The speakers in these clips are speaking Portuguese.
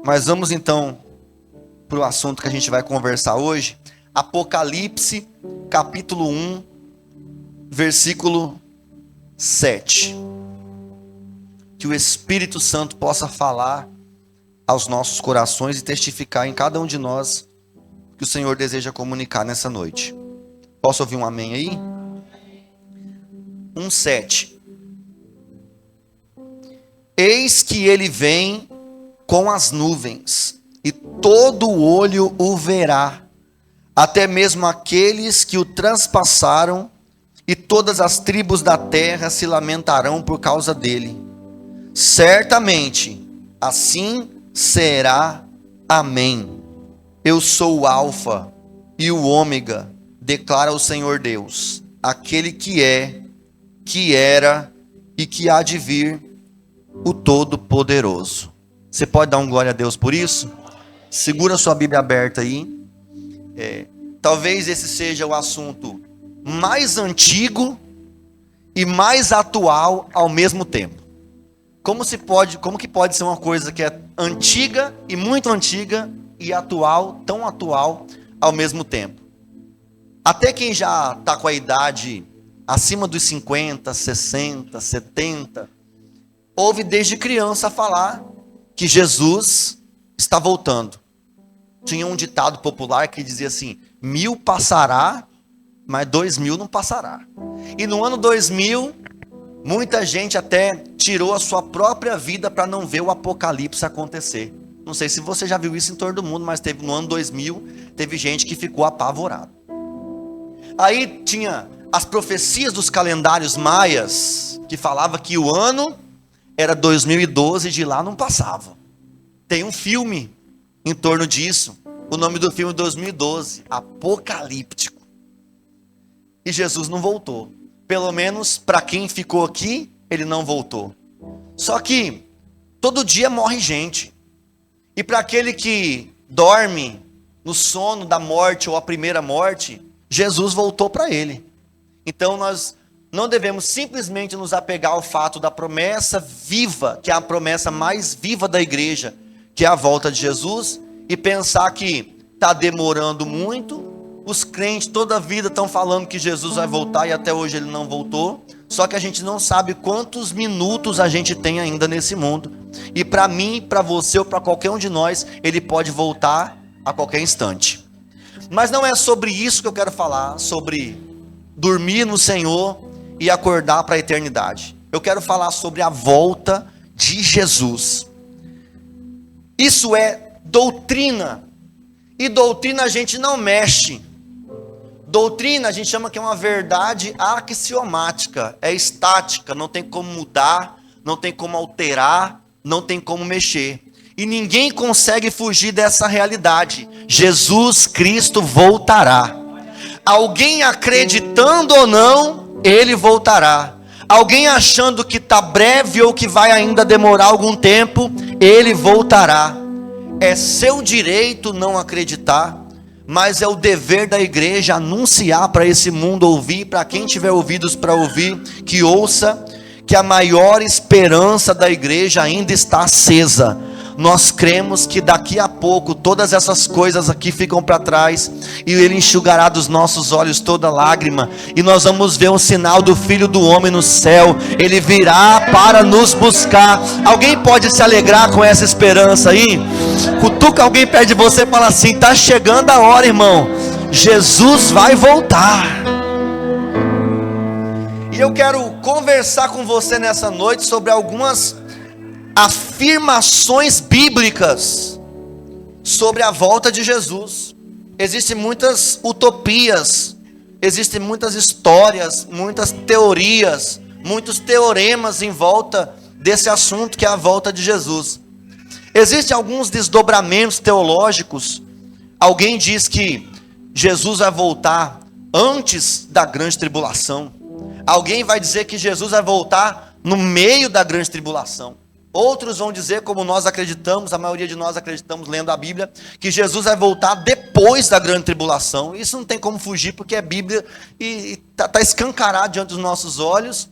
Mas vamos então para o assunto que a gente vai conversar hoje. Apocalipse, capítulo 1, versículo 7. Que o Espírito Santo possa falar aos nossos corações e testificar em cada um de nós que o Senhor deseja comunicar nessa noite. Posso ouvir um amém aí? 1:7. Eis que ele vem com as nuvens, e todo olho o verá, até mesmo aqueles que o transpassaram, e todas as tribos da terra se lamentarão por causa dele. Certamente, assim será. Amém. Eu sou o Alfa e o Ômega, declara o Senhor Deus, aquele que é, que era e que há de vir, o Todo-Poderoso. Você pode dar um glória a Deus por isso? Segura sua Bíblia aberta aí. Talvez esse seja o assunto mais antigo e mais atual ao mesmo tempo. Como que pode ser uma coisa que é antiga e muito antiga e atual, tão atual ao mesmo tempo? Até quem já está com a idade acima dos 50, 60, 70, ouve desde criança falar que Jesus está voltando. Tinha um ditado popular que dizia assim: 1000 passará, mas 2000 não passará. E no ano 2000, muita gente até tirou a sua própria vida para não ver o apocalipse acontecer. Não sei se você já viu isso em todo mundo, mas no ano 2000, teve gente que ficou apavorada. Aí tinha as profecias dos calendários maias, que falava que o ano era 2012 e de lá não passava. Tem um filme em torno disso. O nome do filme é 2012, Apocalíptico. E Jesus não voltou. Pelo menos para quem ficou aqui, ele não voltou. Só que todo dia morre gente. E para aquele que dorme no sono da morte ou a primeira morte, Jesus voltou para ele. Então nós não devemos simplesmente nos apegar ao fato da promessa viva, que é a promessa mais viva da igreja, que é a volta de Jesus, e pensar que está demorando muito. Os crentes toda a vida estão falando que Jesus vai voltar e até hoje ele não voltou. Só que a gente não sabe quantos minutos a gente tem ainda nesse mundo. E para mim, para você ou para qualquer um de nós, ele pode voltar a qualquer instante. Mas não é sobre isso que eu quero falar, sobre dormir no Senhor e acordar para a eternidade. Eu quero falar sobre a volta de Jesus. Isso é doutrina. E doutrina a gente não mexe. Doutrina a gente chama que é uma verdade axiomática, é estática, não tem como mudar, não tem como alterar, não tem como mexer. E ninguém consegue fugir dessa realidade. Jesus Cristo voltará. Alguém acreditando ou não, ele voltará. Alguém achando que está breve ou que vai ainda demorar algum tempo, ele voltará. É seu direito não acreditar, mas é o dever da igreja anunciar para esse mundo ouvir, para quem tiver ouvidos para ouvir, que ouça, que a maior esperança da igreja ainda está acesa. Nós cremos que daqui a pouco todas essas coisas aqui ficam para trás, e ele enxugará dos nossos olhos toda lágrima, e nós vamos ver um sinal do Filho do Homem no céu. Ele virá para nos buscar. Alguém pode se alegrar com essa esperança aí? Cutuca alguém perto de você e fala assim: está chegando a hora, irmão, Jesus vai voltar. E eu quero conversar com você nessa noite sobre algumas afirmações bíblicas sobre a volta de Jesus. Existem muitas utopias, existem muitas histórias, muitas teorias, muitos teoremas em volta desse assunto que é a volta de Jesus. Existem alguns desdobramentos teológicos. Alguém diz que Jesus vai voltar antes da grande tribulação. Alguém vai dizer que Jesus vai voltar no meio da grande tribulação. Outros vão dizer, como nós acreditamos, a maioria de nós acreditamos lendo a Bíblia, que Jesus vai voltar depois da grande tribulação. Isso não tem como fugir, porque é Bíblia e está escancarado diante dos nossos olhos.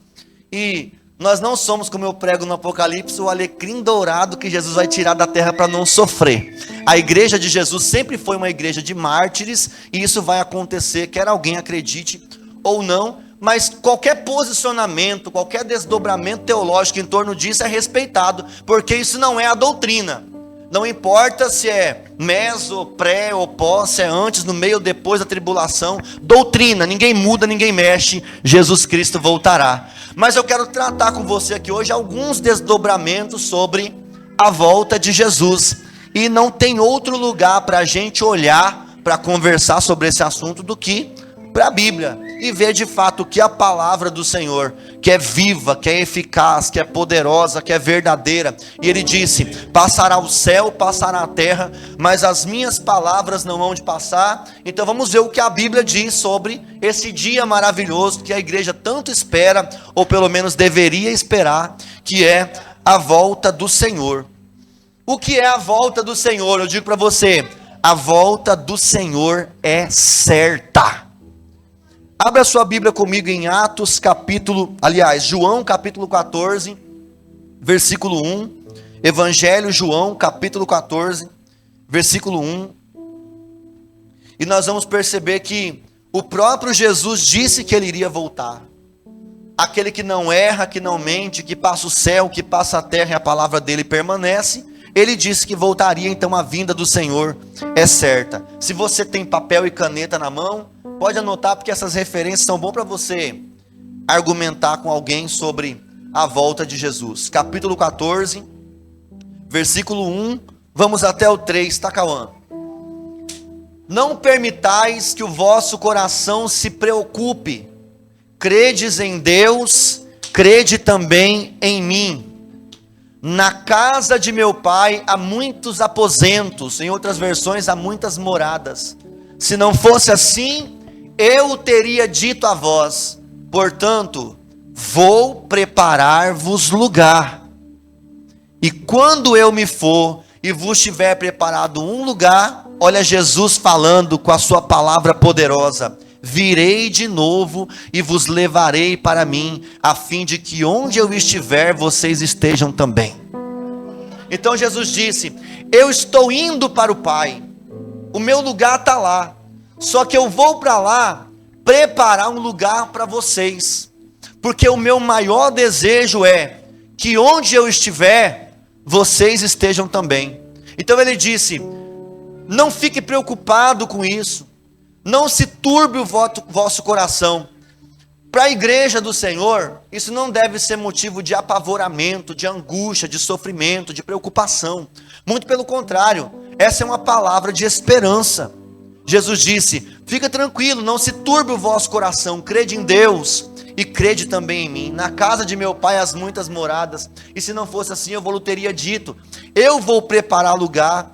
E Nós não somos, como eu prego no Apocalipse, o alecrim dourado que Jesus vai tirar da terra para não sofrer. A igreja de Jesus sempre foi uma igreja de mártires, e isso vai acontecer, quer alguém acredite ou não, mas qualquer posicionamento, qualquer desdobramento teológico em torno disso é respeitado, porque isso não é a doutrina. Não importa se é meso, pré ou pós, se é antes, no meio ou depois da tribulação. Doutrina, ninguém muda, ninguém mexe. Jesus Cristo voltará. Mas eu quero tratar com você aqui hoje alguns desdobramentos sobre a volta de Jesus. E não tem outro lugar para a gente olhar, para conversar sobre esse assunto do que para a Bíblia. E ver de fato que a palavra do Senhor, que é viva, que é eficaz, que é poderosa, que é verdadeira. E ele disse: passará o céu, passará a terra, mas as minhas palavras não hão de passar. Então vamos ver o que a Bíblia diz sobre esse dia maravilhoso que a igreja tanto espera, ou pelo menos deveria esperar, que é a volta do Senhor. O que é a volta do Senhor? Eu digo para você, a volta do Senhor é certa. Abra sua Bíblia comigo em João capítulo 14, versículo 1. Evangelho João capítulo 14, versículo 1. E nós vamos perceber que o próprio Jesus disse que ele iria voltar. Aquele que não erra, que não mente, que passa o céu, que passa a terra e a palavra dele permanece. Ele disse que voltaria, então a vinda do Senhor é certa. Se você tem papel e caneta na mão, pode anotar, porque essas referências são bom para você argumentar com alguém sobre a volta de Jesus. Capítulo 14, versículo 1, vamos até o 3, tá, Cauã? Não permitais que o vosso coração se preocupe. Credes em Deus, crede também em mim. Na casa de meu pai há muitos aposentos, em outras versões há muitas moradas. Se não fosse assim, eu teria dito a vós: portanto, vou preparar-vos lugar. E quando eu me for e vos tiver preparado um lugar, olha Jesus falando com a sua palavra poderosa: virei de novo e vos levarei para mim, a fim de que onde eu estiver, vocês estejam também. Então Jesus disse: eu estou indo para o Pai, o meu lugar está lá, só que eu vou para lá preparar um lugar para vocês, porque o meu maior desejo é que onde eu estiver, vocês estejam também. Então ele disse: não fique preocupado com isso, não se turbe o vosso coração. Para a igreja do Senhor, isso não deve ser motivo de apavoramento, de angústia, de sofrimento, de preocupação. Muito pelo contrário, essa é uma palavra de esperança. Jesus disse: fica tranquilo, não se turbe o vosso coração, crede em Deus e crede também em mim. Na casa de meu pai há muitas moradas, e se não fosse assim eu vos teria dito. Eu vou preparar lugar,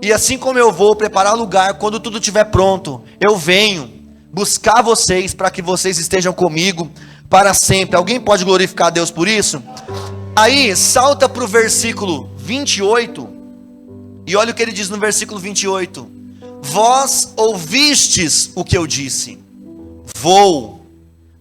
e assim como eu vou preparar lugar, quando tudo estiver pronto, eu venho buscar vocês, para que vocês estejam comigo para sempre. Alguém pode glorificar a Deus por isso? Aí, salta para o versículo 28, e olha o que ele diz no versículo 28. Vós ouvistes o que eu disse, vou,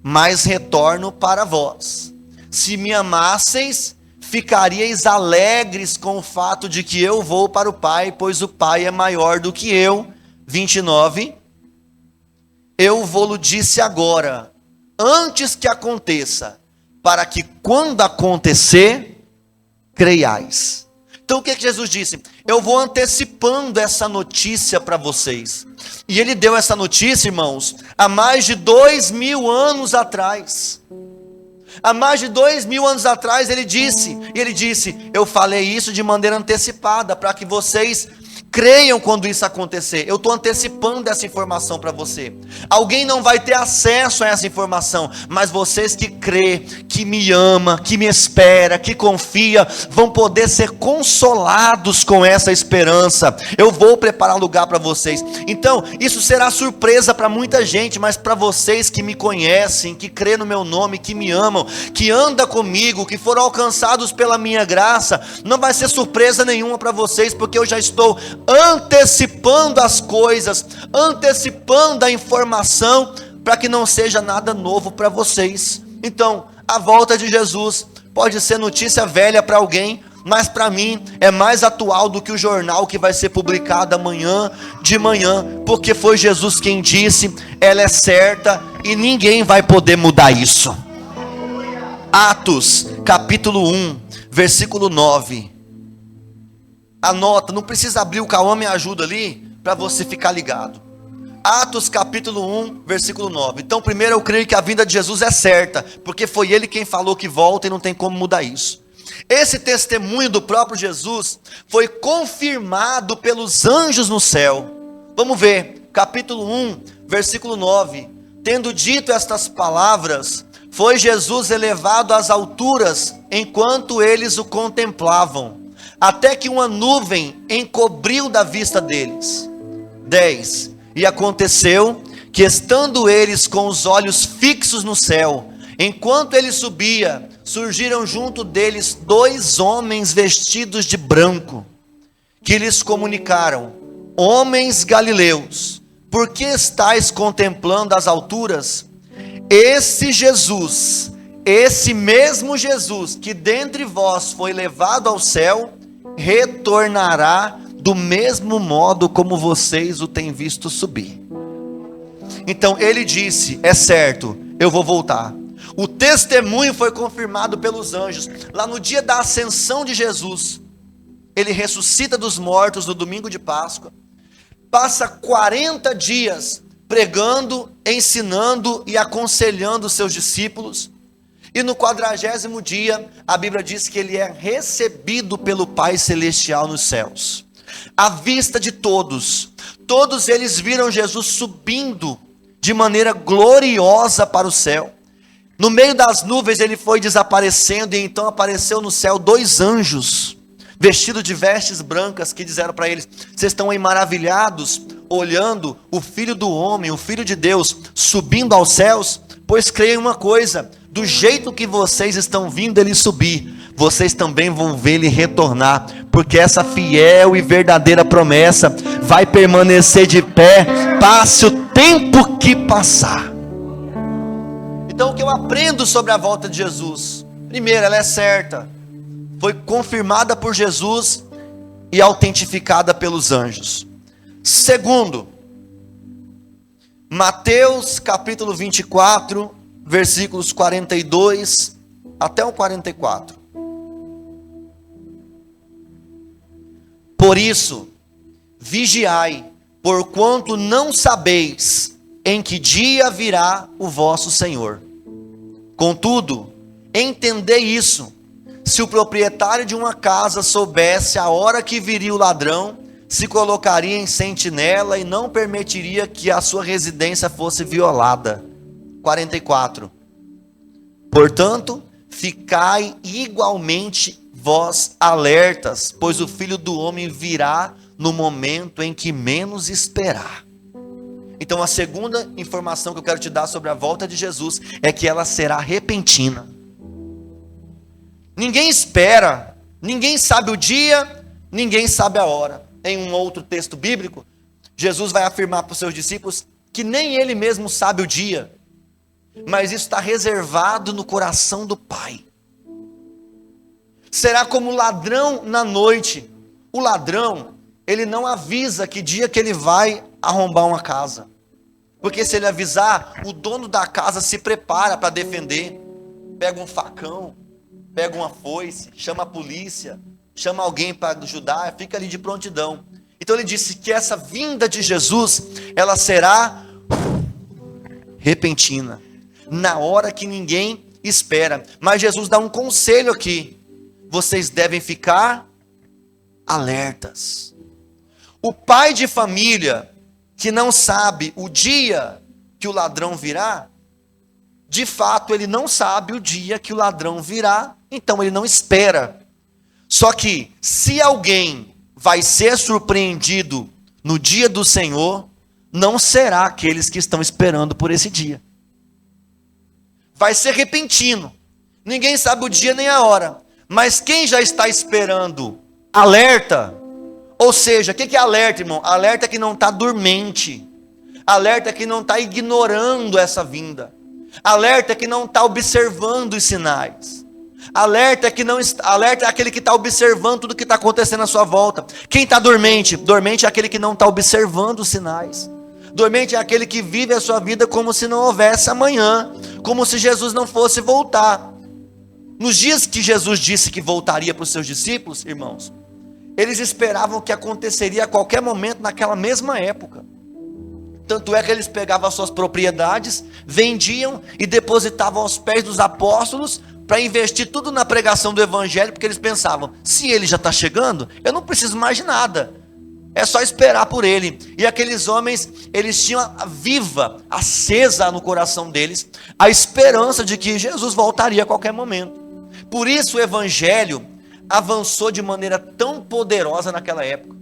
mas retorno para vós. Se me amasseis, ficaríeis alegres com o fato de que eu vou para o Pai, pois o Pai é maior do que eu. 29. Eu vou-lo disse agora, antes que aconteça, para que quando acontecer, creiais. Então o que Jesus disse? Eu vou antecipando essa notícia para vocês. E ele deu essa notícia, irmãos, há mais de 2000 anos atrás. Há mais de 2000 anos atrás ele disse, eu falei isso de maneira antecipada, para que vocês creiam quando isso acontecer. Eu estou antecipando essa informação para você. Alguém não vai ter acesso a essa informação, mas vocês que crê, que me ama, que me espera, que confia, vão poder ser consolados com essa esperança. Eu vou preparar lugar para vocês. Então, isso será surpresa para muita gente, mas para vocês que me conhecem, que crê no meu nome, que me amam, que andam comigo, que foram alcançados pela minha graça, não vai ser surpresa nenhuma para vocês, porque eu já estou antecipando as coisas, antecipando a informação, para que não seja nada novo para vocês. Então, a volta de Jesus pode ser notícia velha para alguém, mas para mim é mais atual do que o jornal que vai ser publicado amanhã de manhã, porque foi Jesus quem disse, ela é certa e ninguém vai poder mudar isso. Atos, capítulo 1, versículo 9. Anota, não precisa abrir o Cauã Me Ajuda ali, para você ficar ligado. Atos capítulo 1, versículo 9. Então primeiro eu creio que a vinda de Jesus é certa, porque foi ele quem falou que volta e não tem como mudar isso. Esse testemunho do próprio Jesus foi confirmado pelos anjos no céu. Vamos ver, capítulo 1, versículo 9. Tendo dito estas palavras, foi Jesus elevado às alturas, enquanto eles o contemplavam, até que uma nuvem encobriu da vista deles. 10. E aconteceu que, estando eles com os olhos fixos no céu, enquanto ele subia, surgiram junto deles 2 homens vestidos de branco, que lhes comunicaram: homens galileus, por que estáis contemplando as alturas? Esse Jesus, esse mesmo Jesus, que dentre vós foi levado ao céu, retornará do mesmo modo como vocês o têm visto subir. Então ele disse, é certo, eu vou voltar. O testemunho foi confirmado pelos anjos. Lá no dia da ascensão de Jesus, ele ressuscita dos mortos no domingo de Páscoa, passa 40 dias pregando, ensinando e aconselhando os seus discípulos, e no 40º dia, a Bíblia diz que ele é recebido pelo Pai Celestial nos céus, à vista de todos. Todos eles viram Jesus subindo de maneira gloriosa para o céu. No meio das nuvens ele foi desaparecendo, e então apareceu no céu 2 anjos, vestidos de vestes brancas, que disseram para eles: vocês estão aí maravilhados, olhando o Filho do Homem, o Filho de Deus, subindo aos céus? Pois creem uma coisa, do jeito que vocês estão vendo ele subir, vocês também vão ver ele retornar, porque essa fiel e verdadeira promessa vai permanecer de pé, passe o tempo que passar. Então o que eu aprendo sobre a volta de Jesus? Primeiro, ela é certa, foi confirmada por Jesus e autentificada pelos anjos. Segundo, Mateus capítulo 24, versículos 42 até o 44. Por isso, vigiai, porquanto não sabeis em que dia virá o vosso Senhor. Contudo, entendei isso: se o proprietário de uma casa soubesse a hora que viria o ladrão, se colocaria em sentinela e não permitiria que a sua residência fosse violada. 44. Portanto, ficai igualmente vós alertas, pois o Filho do Homem virá no momento em que menos esperar. Então a segunda informação que eu quero te dar sobre a volta de Jesus é que ela será repentina. Ninguém espera, ninguém sabe o dia, ninguém sabe a hora. Em um outro texto bíblico, Jesus vai afirmar para os seus discípulos que nem ele mesmo sabe o dia, mas isso está reservado no coração do Pai. Será como o ladrão na noite. O ladrão, ele não avisa que dia que ele vai arrombar uma casa, porque se ele avisar, o dono da casa se prepara para defender, pega um facão, pega uma foice, chama a polícia, chama alguém para ajudar, fica ali de prontidão. Então ele disse que essa vinda de Jesus, ela será repentina, na hora que ninguém espera. Mas Jesus dá um conselho aqui: vocês devem ficar alertas. O pai de família que não sabe o dia que o ladrão virá, de fato ele não sabe o dia que o ladrão virá, então ele não espera. Só que se alguém vai ser surpreendido no dia do Senhor, não será aqueles que estão esperando por esse dia. Vai ser repentino, ninguém sabe o dia nem a hora, mas quem já está esperando, alerta. Ou seja, o que é alerta, irmão? Alerta que não está dormente, alerta que não está ignorando essa vinda, alerta que não está observando os sinais, Alerta alerta é aquele que está observando tudo que está acontecendo à sua volta. Quem está dormente? Dormente é aquele que não está observando os sinais. Dormente é aquele que vive a sua vida como se não houvesse amanhã, como se Jesus não fosse voltar. Nos dias que Jesus disse que voltaria para os seus discípulos, irmãos, eles esperavam que aconteceria a qualquer momento naquela mesma época. Tanto é que eles pegavam as suas propriedades, vendiam e depositavam aos pés dos apóstolos para investir tudo na pregação do evangelho, porque eles pensavam, se ele já está chegando, eu não preciso mais de nada, é só esperar por ele. E aqueles homens, eles tinham viva, acesa no coração deles, a esperança de que Jesus voltaria a qualquer momento. Por isso o evangelho avançou de maneira tão poderosa naquela época.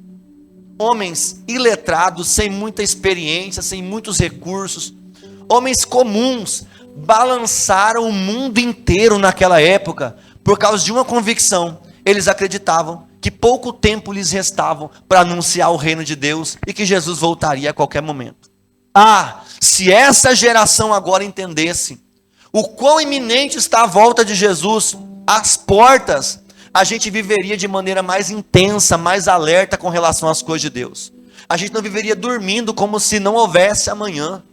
Homens iletrados, sem muita experiência, sem muitos recursos, homens comuns, balançaram o mundo inteiro naquela época, por causa de uma convicção. Eles acreditavam que pouco tempo lhes restava para anunciar o reino de Deus, e que Jesus voltaria a qualquer momento. Se essa geração agora entendesse o quão iminente está a volta de Jesus às portas, a gente viveria de maneira mais intensa, mais alerta com relação às coisas de Deus. A gente não viveria dormindo como se não houvesse amanhã.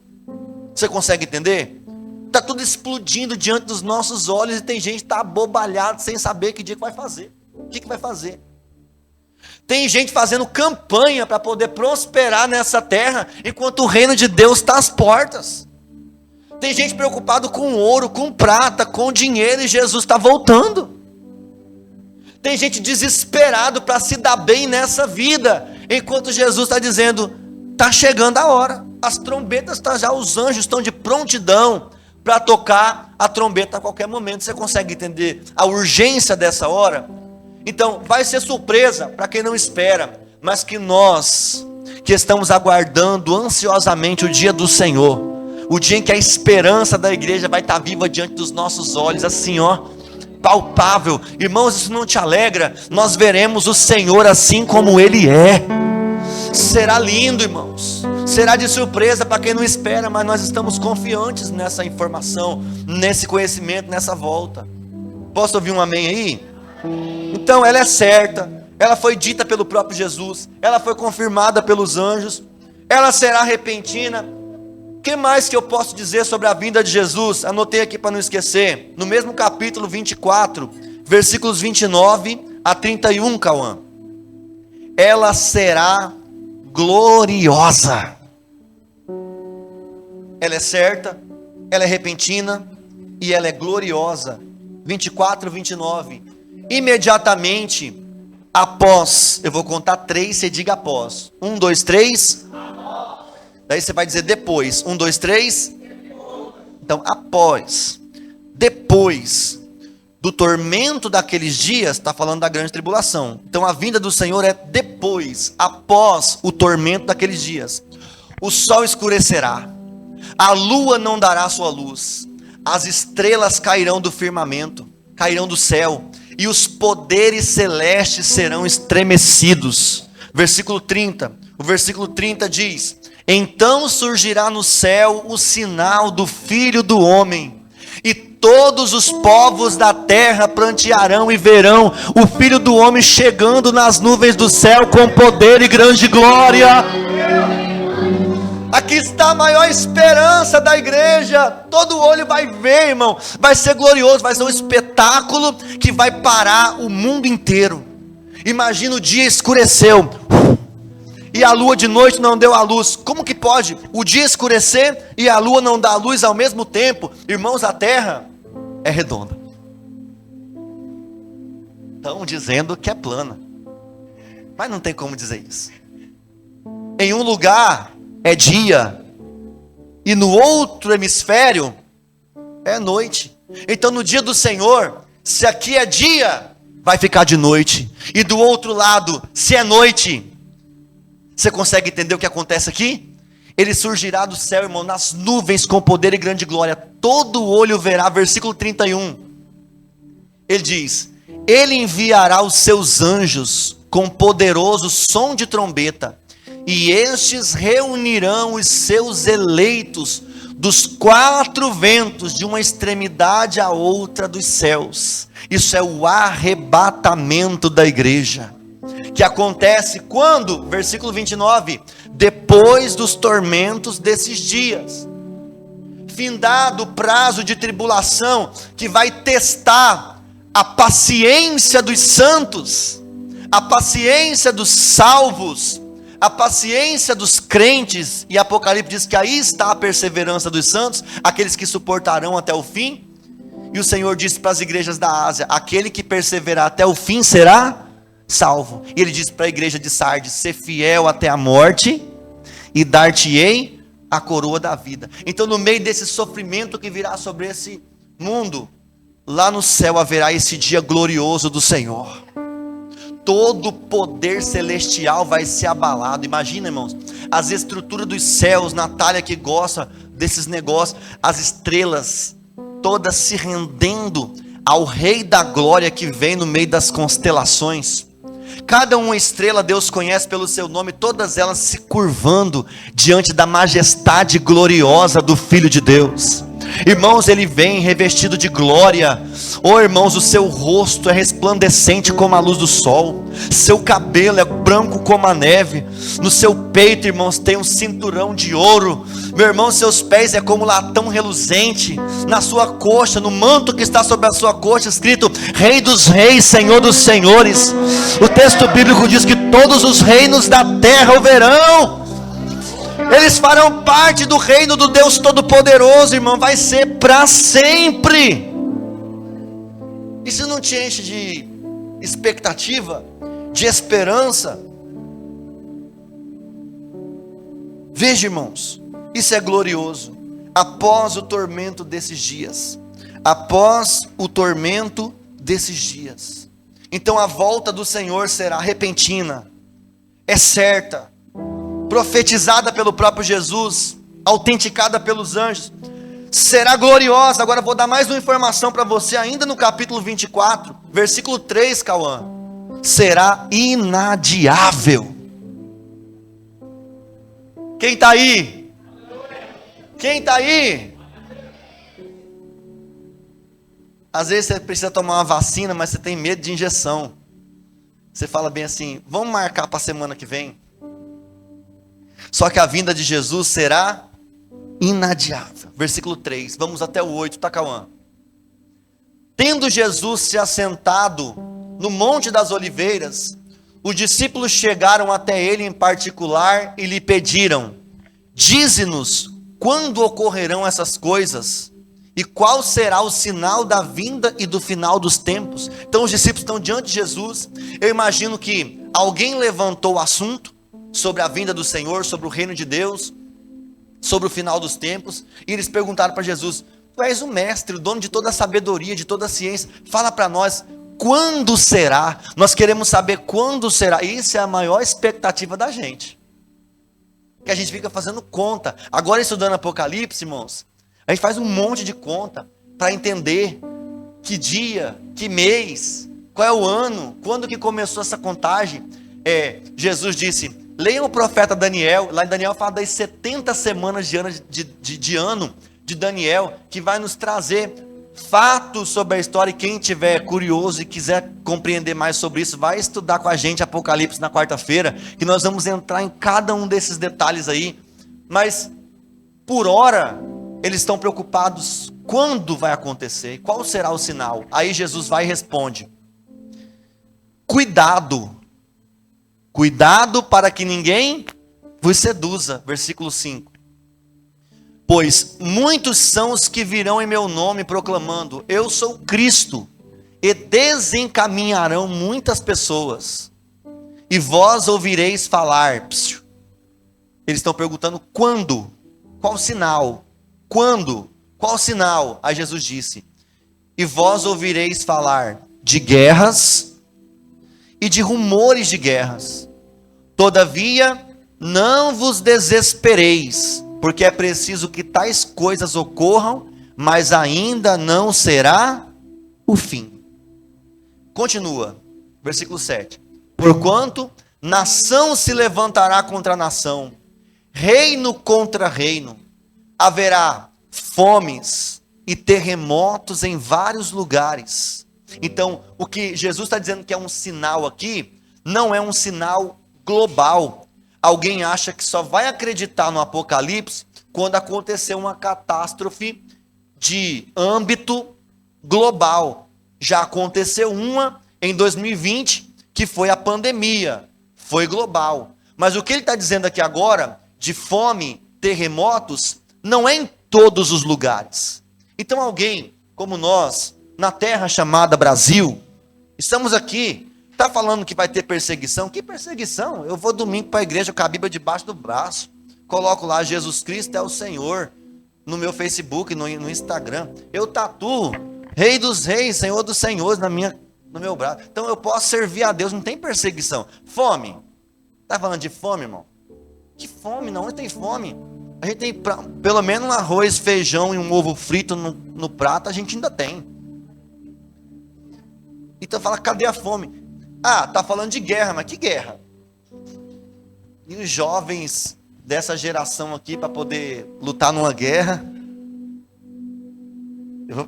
Você consegue entender? Está tudo explodindo diante dos nossos olhos e tem gente que está abobalhado sem saber que dia que vai fazer. O que vai fazer? Tem gente fazendo campanha para poder prosperar nessa terra, enquanto o reino de Deus está às portas. Tem gente preocupado com ouro, com prata, com dinheiro, e Jesus está voltando. Tem gente desesperado para se dar bem nessa vida, enquanto Jesus está dizendo, está chegando a hora. As trombetas estão já, os anjos estão de prontidão para tocar a trombeta a qualquer momento. Você consegue entender a urgência dessa hora? Então, vai ser surpresa para quem não espera, mas que nós, que estamos aguardando ansiosamente o dia do Senhor, o dia em que a esperança da igreja vai estar viva diante dos nossos olhos, assim palpável. Irmãos, isso não te alegra? Nós veremos o Senhor assim como Ele é. Será lindo, irmãos. Será de surpresa para quem não espera, mas nós estamos confiantes nessa informação, nesse conhecimento, nessa volta. Posso ouvir um amém aí? Então ela é certa, ela foi dita pelo próprio Jesus, ela foi confirmada pelos anjos, ela será repentina. O que mais que eu posso dizer sobre a vinda de Jesus? Anotei aqui para não esquecer, no mesmo capítulo 24, versículos 29 a 31, Cauã. Ela será gloriosa. Ela é certa, ela é repentina e ela é gloriosa. 24, 29. Imediatamente após, eu vou contar 3, você diga após. 1, 2, 3. Daí você vai dizer depois. 1, 2, 3. Então, após, depois do tormento daqueles dias, está falando da grande tribulação. Então, a vinda do Senhor é depois, após o tormento daqueles dias. O sol escurecerá, a lua não dará sua luz, as estrelas cairão do firmamento, cairão do céu, e os poderes celestes serão estremecidos. Versículo 30. O versículo 30 diz: então surgirá no céu o sinal do Filho do Homem, e todos os povos da terra prantearão e verão o Filho do Homem chegando nas nuvens do céu com poder e grande glória. Aqui está a maior esperança da igreja. Todo olho vai ver, irmão. Vai ser glorioso, vai ser um espetáculo que vai parar o mundo inteiro. Imagina, o dia escureceu e a lua de noite não deu a luz. Como que pode o dia escurecer e a lua não dar a luz ao mesmo tempo? Irmãos, a terra é redonda. Estão dizendo que é plana, mas não tem como dizer isso. Em um lugar é dia, e no outro hemisfério é noite. Então no dia do Senhor, se aqui é dia, vai ficar de noite, e do outro lado, se é noite. Você consegue entender o que acontece aqui? Ele surgirá do céu, irmão, nas nuvens com poder e grande glória, todo olho verá. Versículo 31, ele diz: ele enviará os seus anjos com poderoso som de trombeta, e estes reunirão os seus eleitos dos 4 ventos, de uma extremidade à outra dos céus. Isso é o arrebatamento da igreja, que acontece quando? Versículo 29, depois dos tormentos desses dias, findado o prazo de tribulação, que vai testar a paciência dos santos, a paciência dos salvos, a paciência dos crentes, e Apocalipse diz que aí está a perseverança dos santos, aqueles que suportarão até o fim. E o Senhor disse para as igrejas da Ásia: aquele que perseverar até o fim será salvo. E ele disse para a igreja de Sardes: ser fiel até a morte, e dar-te-ei a coroa da vida. Então, no meio desse sofrimento que virá sobre esse mundo, lá no céu haverá esse dia glorioso do Senhor. Todo o poder celestial vai ser abalado. Imagina, irmãos, as estruturas dos céus. Natália que gosta desses negócios, as estrelas todas se rendendo ao Rei da Glória que vem no meio das constelações. Cada uma estrela Deus conhece pelo seu nome, todas elas se curvando diante da majestade gloriosa do Filho de Deus. Irmãos, ele vem revestido de glória. Oh, irmãos, o seu rosto é resplandecente como a luz do sol, seu cabelo é branco como a neve, no seu peito, irmãos, tem um cinturão de ouro. Meu irmão, seus pés é como latão reluzente, na sua coxa, no manto que está sobre a sua coxa, escrito Rei dos Reis, Senhor dos Senhores. O texto bíblico diz que todos os reinos da terra o verão. Eles farão parte do reino do Deus Todo-Poderoso, irmão. Vai ser para sempre. Isso não te enche de expectativa, de esperança? Veja, irmãos, isso é glorioso. Após o tormento desses dias, após o tormento desses dias, então a volta do Senhor será repentina, é certa, profetizada pelo próprio Jesus, autenticada pelos anjos, será gloriosa. Agora vou dar mais uma informação para você, ainda no capítulo 24, versículo 3, Cauã. Será inadiável. Quem está aí? Quem está aí? Às vezes você precisa tomar uma vacina, mas você tem medo de injeção. Você fala bem assim: vamos marcar para a semana que vem. Só que a vinda de Jesus será inadiável. Versículo 3, vamos até o 8, tá, Cauã? Tendo Jesus se assentado no Monte das Oliveiras, os discípulos chegaram até ele em particular e lhe pediram: dize-nos quando ocorrerão essas coisas e qual será o sinal da vinda e do final dos tempos. Então os discípulos estão diante de Jesus. Eu imagino que alguém levantou o assunto sobre a vinda do Senhor, sobre o reino de Deus, sobre o final dos tempos, e eles perguntaram para Jesus: tu és o mestre, o dono de toda a sabedoria, de toda a ciência, fala para nós, quando será? Nós queremos saber quando será. Isso é a maior expectativa da gente, que a gente fica fazendo conta. Agora, estudando Apocalipse, irmãos, a gente faz um monte de conta para entender que dia, que mês, qual é o ano, quando que começou essa contagem. Jesus disse, leiam o profeta Daniel, lá em Daniel fala das 70 semanas de ano de Daniel, que vai nos trazer fatos sobre a história. E quem tiver curioso e quiser compreender mais sobre isso, vai estudar com a gente Apocalipse na quarta-feira, que nós vamos entrar em cada um desses detalhes aí. Mas, por hora, eles estão preocupados quando vai acontecer, qual será o sinal. Aí Jesus vai e responde: cuidado para que ninguém vos seduza. Versículo 5. Pois muitos são os que virão em meu nome proclamando, eu sou Cristo, e desencaminharão muitas pessoas, e vós ouvireis falar. Psiu. Eles estão perguntando quando, qual sinal, quando, qual sinal? Aí Jesus disse, e vós ouvireis falar de guerras e de rumores de guerras. Todavia, não vos desespereis, porque é preciso que tais coisas ocorram, mas ainda não será o fim. Continua, versículo 7. Porquanto nação se levantará contra nação, reino contra reino, haverá fomes e terremotos em vários lugares. Então, o que Jesus está dizendo que é um sinal aqui, não é um sinal global. Alguém acha que só vai acreditar no Apocalipse quando acontecer uma catástrofe de âmbito global. Já aconteceu uma em 2020, que foi a pandemia, foi global. Mas o que ele está dizendo aqui agora, de fome, terremotos, não é em todos os lugares. Então alguém como nós, na terra chamada Brasil, estamos aqui, está falando que vai ter perseguição? Que perseguição? Eu vou domingo para a igreja com a Bíblia debaixo do braço, coloco lá Jesus Cristo é o Senhor, no meu Facebook, no Instagram, eu tatuo Rei dos Reis, Senhor dos Senhores no meu braço. Então eu posso servir a Deus, não tem perseguição. Fome, está falando de fome, irmão? Que fome? Não tem fome. A gente tem pelo menos um arroz, feijão e um ovo frito no prato, a gente ainda tem. Então fala, cadê a fome? Ah, tá falando de guerra, mas que guerra? E os jovens dessa geração aqui para poder lutar numa guerra?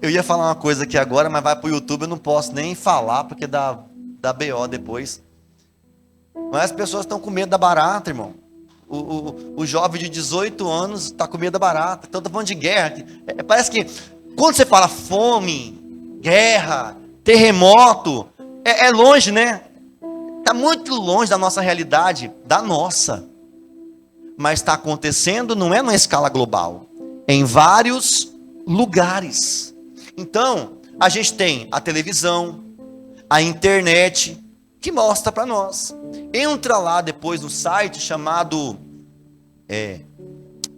Eu ia falar uma coisa aqui agora, mas vai pro YouTube, eu não posso nem falar porque dá BO depois. Mas as pessoas estão com medo da barata, irmão. O jovem de 18 anos está com medo da barata. Então, falando de guerra. Parece que quando você fala fome, guerra, terremoto, é longe, né? Está muito longe da nossa realidade, da nossa. Mas está acontecendo, não é numa escala global. Em vários lugares. Então, a gente tem a televisão, a internet, que mostra para nós. Entra lá depois no site chamado...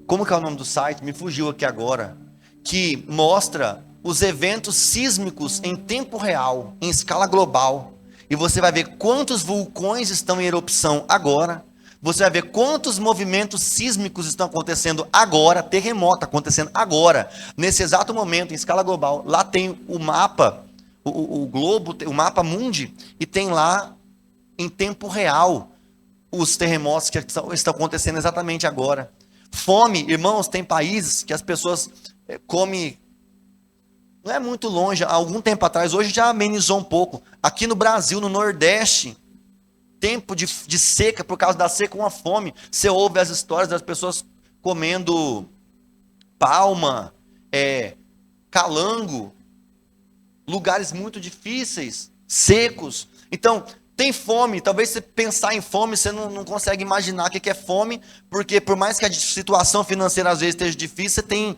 como que é o nome do site? Me fugiu aqui agora. Que mostra os eventos sísmicos em tempo real, em escala global. E você vai ver quantos vulcões estão em erupção agora. Você vai ver quantos movimentos sísmicos estão acontecendo agora, terremoto acontecendo agora, nesse exato momento, em escala global. Lá tem o mapa, o globo, o mapa mundi, e tem lá, em tempo real, os terremotos que estão acontecendo exatamente agora. Fome, irmãos, tem países que as pessoas comem, não é muito longe, há algum tempo atrás, hoje já amenizou um pouco. Aqui no Brasil, no Nordeste, tempo de seca, por causa da seca, uma fome. Você ouve as histórias das pessoas comendo palma, calango, lugares muito difíceis, secos. Então, tem fome. Talvez você pensar em fome, você não consegue imaginar o que é fome, porque por mais que a situação financeira às vezes esteja difícil, você tem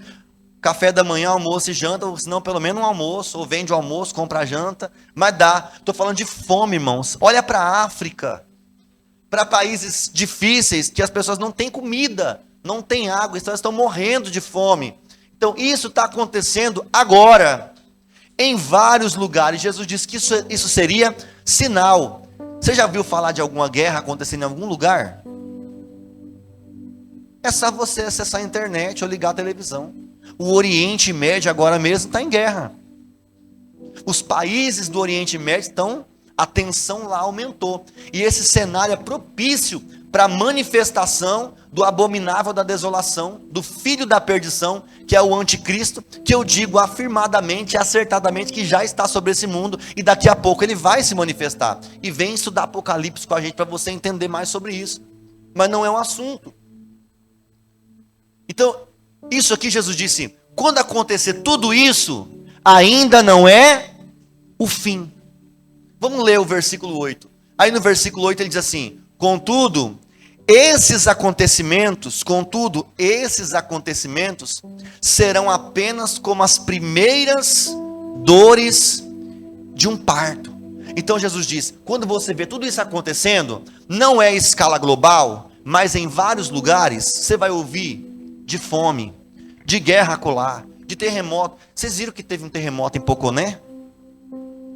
café da manhã, almoço e janta, ou se não, pelo menos um almoço, ou vende o almoço, compra a janta, mas dá. Estou falando de fome, irmãos. Olha para a África, para países difíceis, que as pessoas não têm comida, não têm água, então elas estão morrendo de fome. Então, isso está acontecendo agora, em vários lugares. Jesus disse que isso seria sinal. Você já viu falar de alguma guerra acontecendo em algum lugar? É só você acessar a internet ou ligar a televisão. O Oriente Médio agora mesmo está em guerra. Os países do Oriente Médio estão, a tensão lá aumentou. E esse cenário é propício para a manifestação do abominável da desolação, do filho da perdição, que é o anticristo, que eu digo afirmadamente e acertadamente que já está sobre esse mundo e daqui a pouco ele vai se manifestar. E vem estudar Apocalipse com a gente para você entender mais sobre isso. Mas não é um assunto. Então, isso aqui Jesus disse, quando acontecer tudo isso, ainda não é o fim. Vamos ler o versículo 8. Aí no versículo 8 ele diz assim, contudo, esses acontecimentos serão apenas como as primeiras dores de um parto. Então Jesus diz, quando você vê tudo isso acontecendo, não é escala global, mas em vários lugares, você vai ouvir de fome, de guerra acolá, de terremoto. Vocês viram que teve um terremoto em Poconé?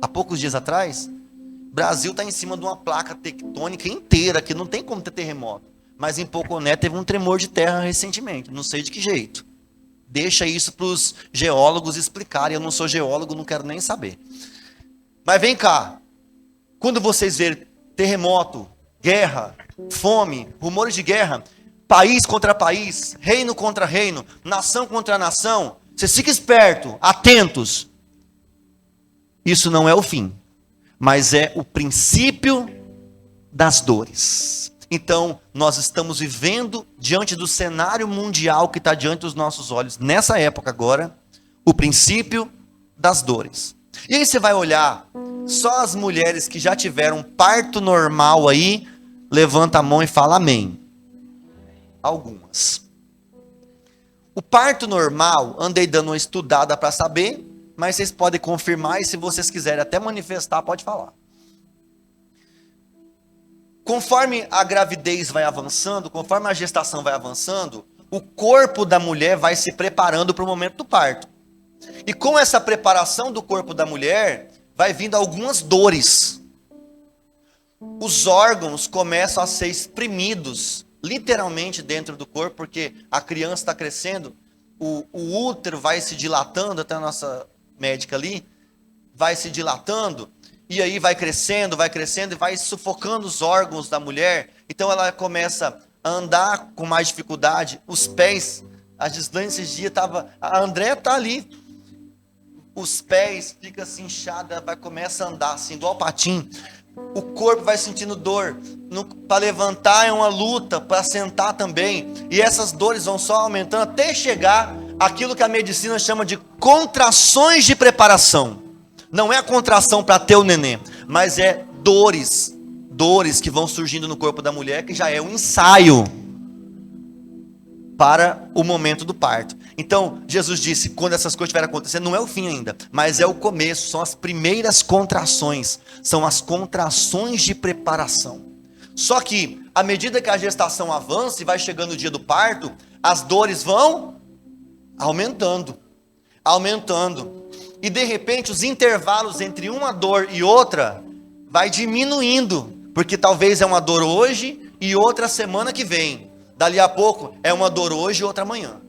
Há poucos dias atrás? O Brasil está em cima de uma placa tectônica inteira, que não tem como ter terremoto. Mas em Poconé teve um tremor de terra recentemente, não sei de que jeito. Deixa isso para os geólogos explicarem, eu não sou geólogo, não quero nem saber. Mas vem cá, quando vocês verem terremoto, guerra, fome, rumores de guerra, país contra país, reino contra reino, nação contra nação. Vocês fiquem espertos, atentos. Isso não é o fim, mas é o princípio das dores. Então, nós estamos vivendo diante do cenário mundial que está diante dos nossos olhos, nessa época agora, o princípio das dores. E aí você vai olhar, só as mulheres que já tiveram parto normal aí, levanta a mão e fala amém. Algumas. O parto normal, andei dando uma estudada para saber, mas vocês podem confirmar e se vocês quiserem até manifestar, pode falar. Conforme a gravidez vai avançando, conforme a gestação vai avançando, o corpo da mulher vai se preparando para o momento do parto. E com essa preparação do corpo da mulher, vai vindo algumas dores. Os órgãos começam a ser exprimidos, literalmente dentro do corpo, porque a criança está crescendo, o útero vai se dilatando, até a nossa médica ali, vai se dilatando, e aí vai crescendo e vai sufocando os órgãos da mulher. Então ela começa a andar com mais dificuldade, os pés, a Gislaine esses dias estava, a André está ali, os pés ficam assim inchados, ela começa a andar assim, igual patim. O corpo vai sentindo dor, para levantar é uma luta, para sentar também, e essas dores vão só aumentando até chegar aquilo que a medicina chama de contrações de preparação. Não é a contração para ter o neném, mas é dores que vão surgindo no corpo da mulher, que já é um ensaio para o momento do parto. Então, Jesus disse, quando essas coisas estiverem acontecendo, não é o fim ainda, mas é o começo, são as primeiras contrações, são as contrações de preparação. Só que, à medida que a gestação avança e vai chegando o dia do parto, as dores vão aumentando, e de repente os intervalos entre uma dor e outra vai diminuindo, porque talvez é uma dor hoje e outra semana que vem. Dali a pouco é uma dor hoje e outra amanhã.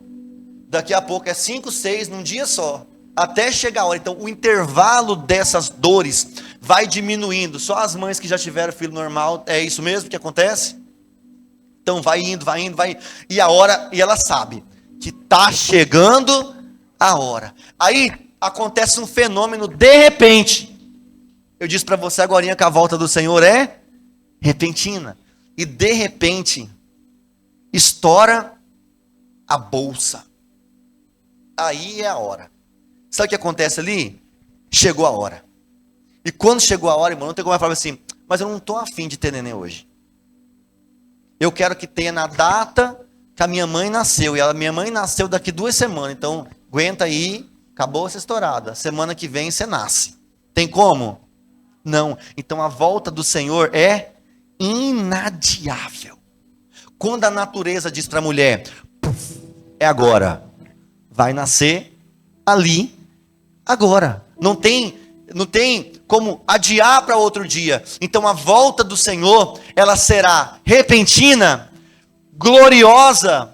Daqui a pouco é 5, 6 num dia só. Até chegar a hora. Então o intervalo dessas dores vai diminuindo. Só as mães que já tiveram filho normal, é isso mesmo que acontece? Então vai indo. E a hora, e ela sabe que está chegando a hora. Aí acontece um fenômeno de repente. Eu disse para você agorinha que a volta do Senhor é repentina. E de repente estoura a bolsa. Aí é a hora. Sabe o que acontece ali? Chegou a hora. E quando chegou a hora, irmão, não tem como eu falar assim, mas eu não estou afim de ter neném hoje. Eu quero que tenha na data que a minha mãe nasceu. E a minha mãe nasceu daqui 2 semanas. Então, aguenta aí, acabou essa estourada. Semana que vem você nasce. Tem como? Não. Então a volta do Senhor é inadiável. Quando a natureza diz para a mulher, é agora, vai nascer ali, agora. Não tem como adiar para outro dia. Então a volta do Senhor, ela será repentina, gloriosa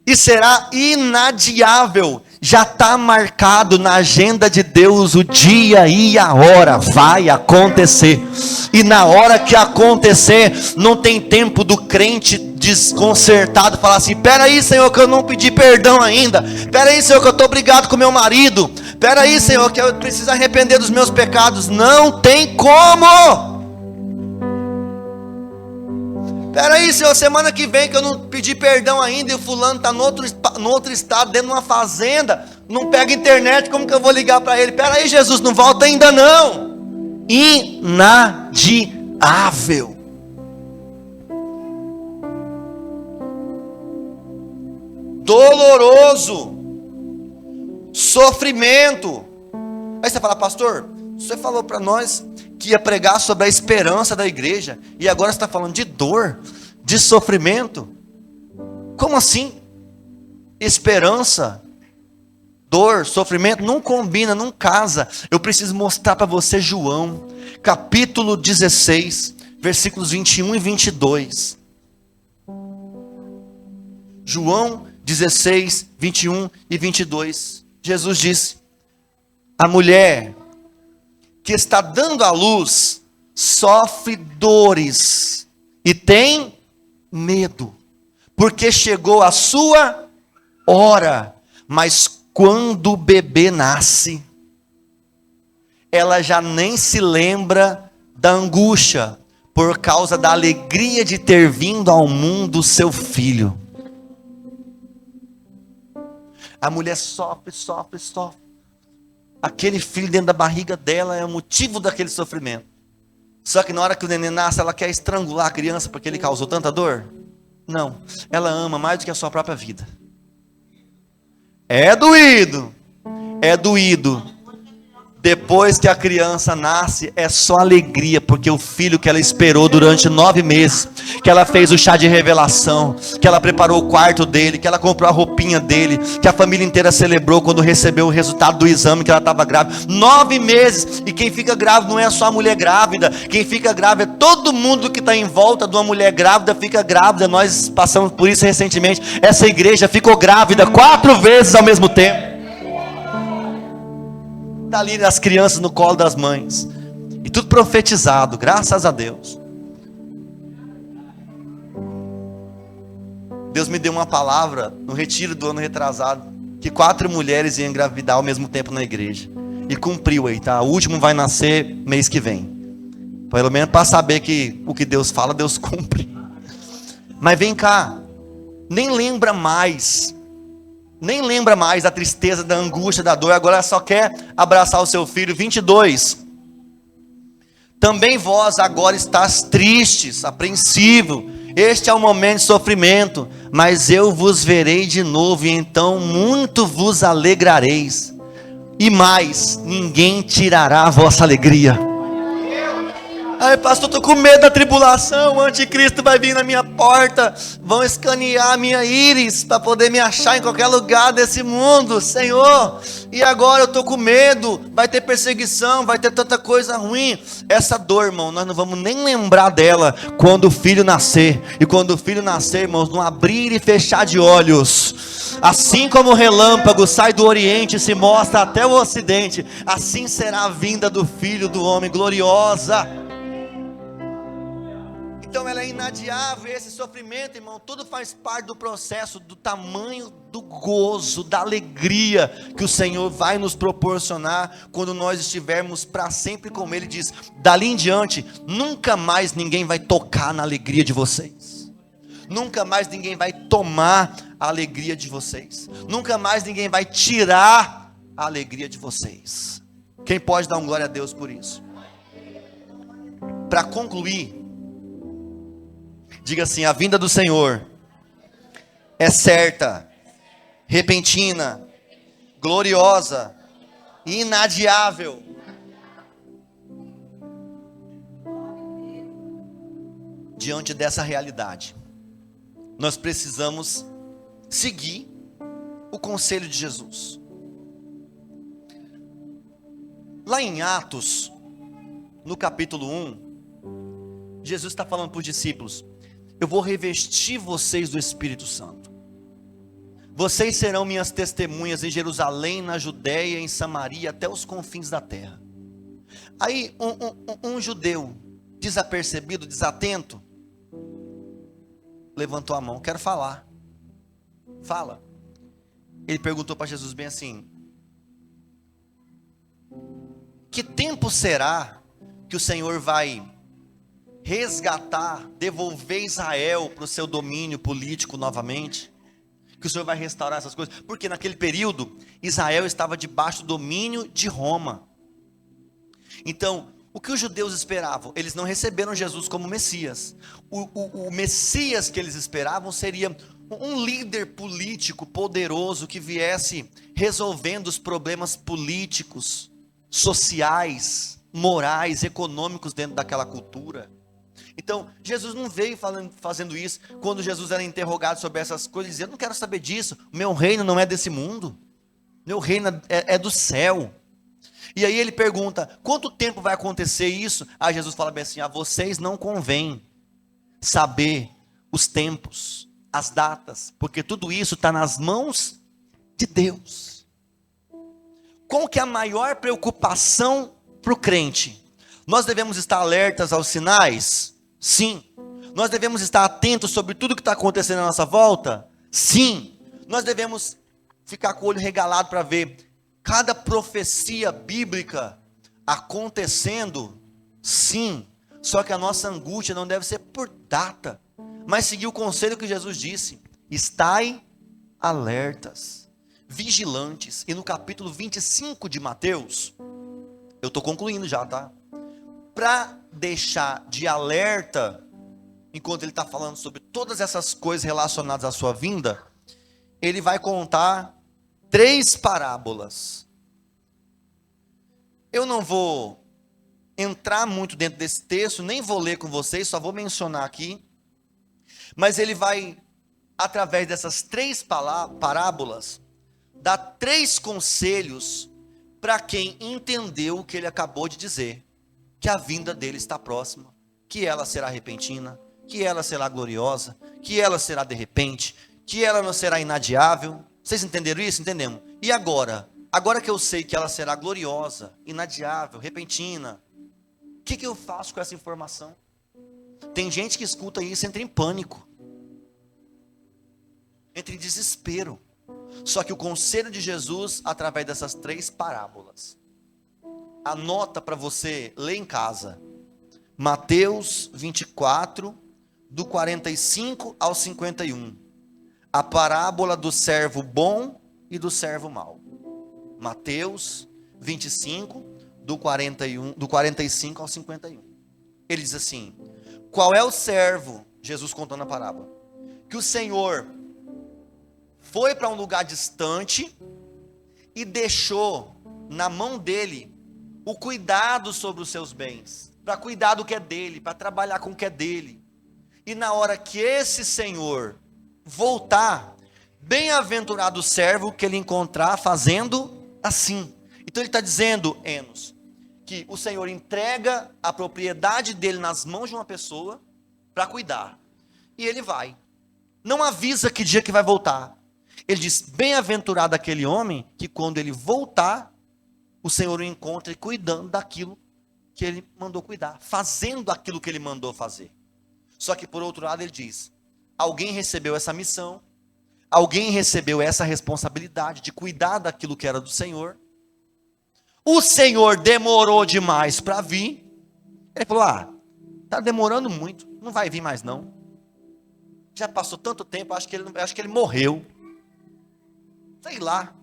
e será inadiável. Já está marcado na agenda de Deus o dia e a hora, vai acontecer. E na hora que acontecer, não tem tempo do crente desconcertado falar assim, peraí Senhor que eu não pedi perdão ainda, peraí Senhor que eu estou brigado com meu marido, peraí Senhor que eu preciso arrepender dos meus pecados. Não tem como. Peraí, Senhor, semana que vem que eu não pedi perdão ainda e o fulano está no outro estado, dentro de uma fazenda, não pega internet, como que eu vou ligar para ele? Peraí, Jesus, não volta ainda não. Inadiável. Doloroso. Sofrimento. Aí você fala, pastor, você falou para nós que ia pregar sobre a esperança da igreja, e agora você está falando de dor, de sofrimento. Como assim? Esperança, dor, sofrimento, não combina, não casa. Eu preciso mostrar para você João, capítulo 16, versículos 21 e 22. João 16, 21 e 22. Jesus disse, a mulher que está dando à luz, sofre dores e tem medo, porque chegou a sua hora. Mas quando o bebê nasce, ela já nem se lembra da angústia, por causa da alegria de ter vindo ao mundo seu filho. A mulher sofre. Aquele filho dentro da barriga dela é o motivo daquele sofrimento. Só que na hora que o neném nasce, ela quer estrangular a criança porque ele causou tanta dor? Não, ela ama mais do que a sua própria vida. É doído. Depois que a criança nasce, é só alegria, porque o filho que ela esperou durante 9 meses, que ela fez o chá de revelação, que ela preparou o quarto dele, que ela comprou a roupinha dele, que a família inteira celebrou quando recebeu o resultado do exame que ela estava grávida. 9 meses, e quem fica grávido não é só a mulher grávida, quem fica grávida é todo mundo que está em volta de uma mulher grávida, fica grávida. Nós passamos por isso recentemente. Essa igreja ficou grávida 4 vezes ao mesmo tempo. Está ali as crianças no colo das mães, e tudo profetizado, graças a Deus. Deus me deu uma palavra no retiro do ano retrasado, que 4 mulheres iam engravidar ao mesmo tempo na igreja, e cumpriu aí, tá? O último vai nascer mês que vem, pelo menos para saber que o que Deus fala, Deus cumpre. Mas vem cá, nem lembra mais da tristeza, da angústia, da dor, agora só quer abraçar o seu filho. 22, também vós agora estás tristes, apreensivo, este é o momento de sofrimento, mas eu vos verei de novo, e então muito vos alegrareis, e mais, ninguém tirará a vossa alegria. Ai, pastor, estou com medo da tribulação, o anticristo vai vir na minha porta, vão escanear a minha íris, para poder me achar em qualquer lugar desse mundo, Senhor, e agora eu estou com medo, vai ter perseguição, vai ter tanta coisa ruim. Essa dor, irmão, nós não vamos nem lembrar dela, quando o filho nascer, e quando o filho nascer, irmãos, não abrir e fechar de olhos, assim como o relâmpago sai do oriente e se mostra até o ocidente, assim será a vinda do Filho do Homem, gloriosa. Então ela é inadiável, esse sofrimento, irmão, tudo faz parte do processo, do tamanho do gozo, da alegria que o Senhor vai nos proporcionar, quando nós estivermos para sempre com Ele. Diz, dali em diante, nunca mais ninguém vai tocar na alegria de vocês, nunca mais ninguém vai tomar a alegria de vocês, nunca mais ninguém vai tirar a alegria de vocês. Quem pode dar um glória a Deus por isso? Para concluir, diga assim, a vinda do Senhor é certa, repentina, gloriosa, inadiável. Diante dessa realidade, nós precisamos seguir o conselho de Jesus. Lá em Atos, no capítulo 1, Jesus está falando para os discípulos: eu vou revestir vocês do Espírito Santo. Vocês serão minhas testemunhas em Jerusalém, na Judéia, em Samaria, até os confins da terra. Aí um judeu desapercebido, desatento, levantou a mão: quero falar. Fala. Ele perguntou para Jesus bem assim: que tempo será que o Senhor vai resgatar, devolver Israel para o seu domínio político novamente? Que o Senhor vai restaurar essas coisas? Porque naquele período Israel estava debaixo do domínio de Roma. Então, o que os judeus esperavam? Eles não receberam Jesus como Messias. O Messias que eles esperavam seria um líder político poderoso, que viesse resolvendo os problemas políticos, sociais, morais, econômicos dentro daquela cultura. Então, Jesus não veio fazendo isso. Quando Jesus era interrogado sobre essas coisas, ele dizia: eu não quero saber disso, meu reino não é desse mundo, meu reino é do céu. E aí ele pergunta: quanto tempo vai acontecer isso? Aí Jesus fala bem assim: a vocês não convém saber os tempos, as datas, porque tudo isso está nas mãos de Deus. Qual que é a maior preocupação para o crente? Nós devemos estar alertas aos sinais? Sim. Nós devemos estar atentos sobre tudo que está acontecendo à nossa volta? Sim. Nós devemos ficar com o olho regalado para ver cada profecia bíblica acontecendo? Sim. Só que a nossa angústia não deve ser por data, mas seguir o conselho que Jesus disse: estai alertas, vigilantes. E no capítulo 25 de Mateus, eu estou concluindo já, tá? Para deixar de alerta, enquanto ele está falando sobre todas essas coisas relacionadas à sua vinda, ele vai contar 3 parábolas. Eu não vou entrar muito dentro desse texto, nem vou ler com vocês, só vou mencionar aqui. Mas ele vai, através dessas 3 parábolas, dar 3 conselhos para quem entendeu o que ele acabou de dizer, que a vinda dele está próxima, que ela será repentina, que ela será gloriosa, que ela será de repente, que ela não será inadiável. Vocês entenderam isso? Entendemos. E agora? Agora que eu sei que ela será gloriosa, inadiável, repentina, o que eu faço com essa informação? Tem gente que escuta isso e entra em pânico, entra em desespero. Só que o conselho de Jesus, através dessas 3 parábolas, anota para você ler em casa. Mateus 24, do 45 ao 51. A parábola do servo bom e do servo mau. Mateus 25, do 45 ao 51. Ele diz assim: qual é o servo, Jesus contando a parábola, que o Senhor foi para um lugar distante e deixou na mão dele o cuidado sobre os seus bens, para cuidar do que é dele, para trabalhar com o que é dele. E na hora que esse Senhor voltar, bem-aventurado o servo que ele encontrar fazendo assim. Então ele está dizendo, Enos, que o Senhor entrega a propriedade dele nas mãos de uma pessoa para cuidar, e ele vai, não avisa que dia que vai voltar. Ele diz: bem-aventurado aquele homem que quando ele voltar, o Senhor o encontre cuidando daquilo que ele mandou cuidar, fazendo aquilo que ele mandou fazer. Só que por outro lado ele diz: alguém recebeu essa missão, alguém recebeu essa responsabilidade de cuidar daquilo que era do Senhor. O Senhor demorou demais para vir. Ele falou: está demorando muito, não vai vir mais não. Já passou tanto tempo, acho que ele morreu. Sei lá.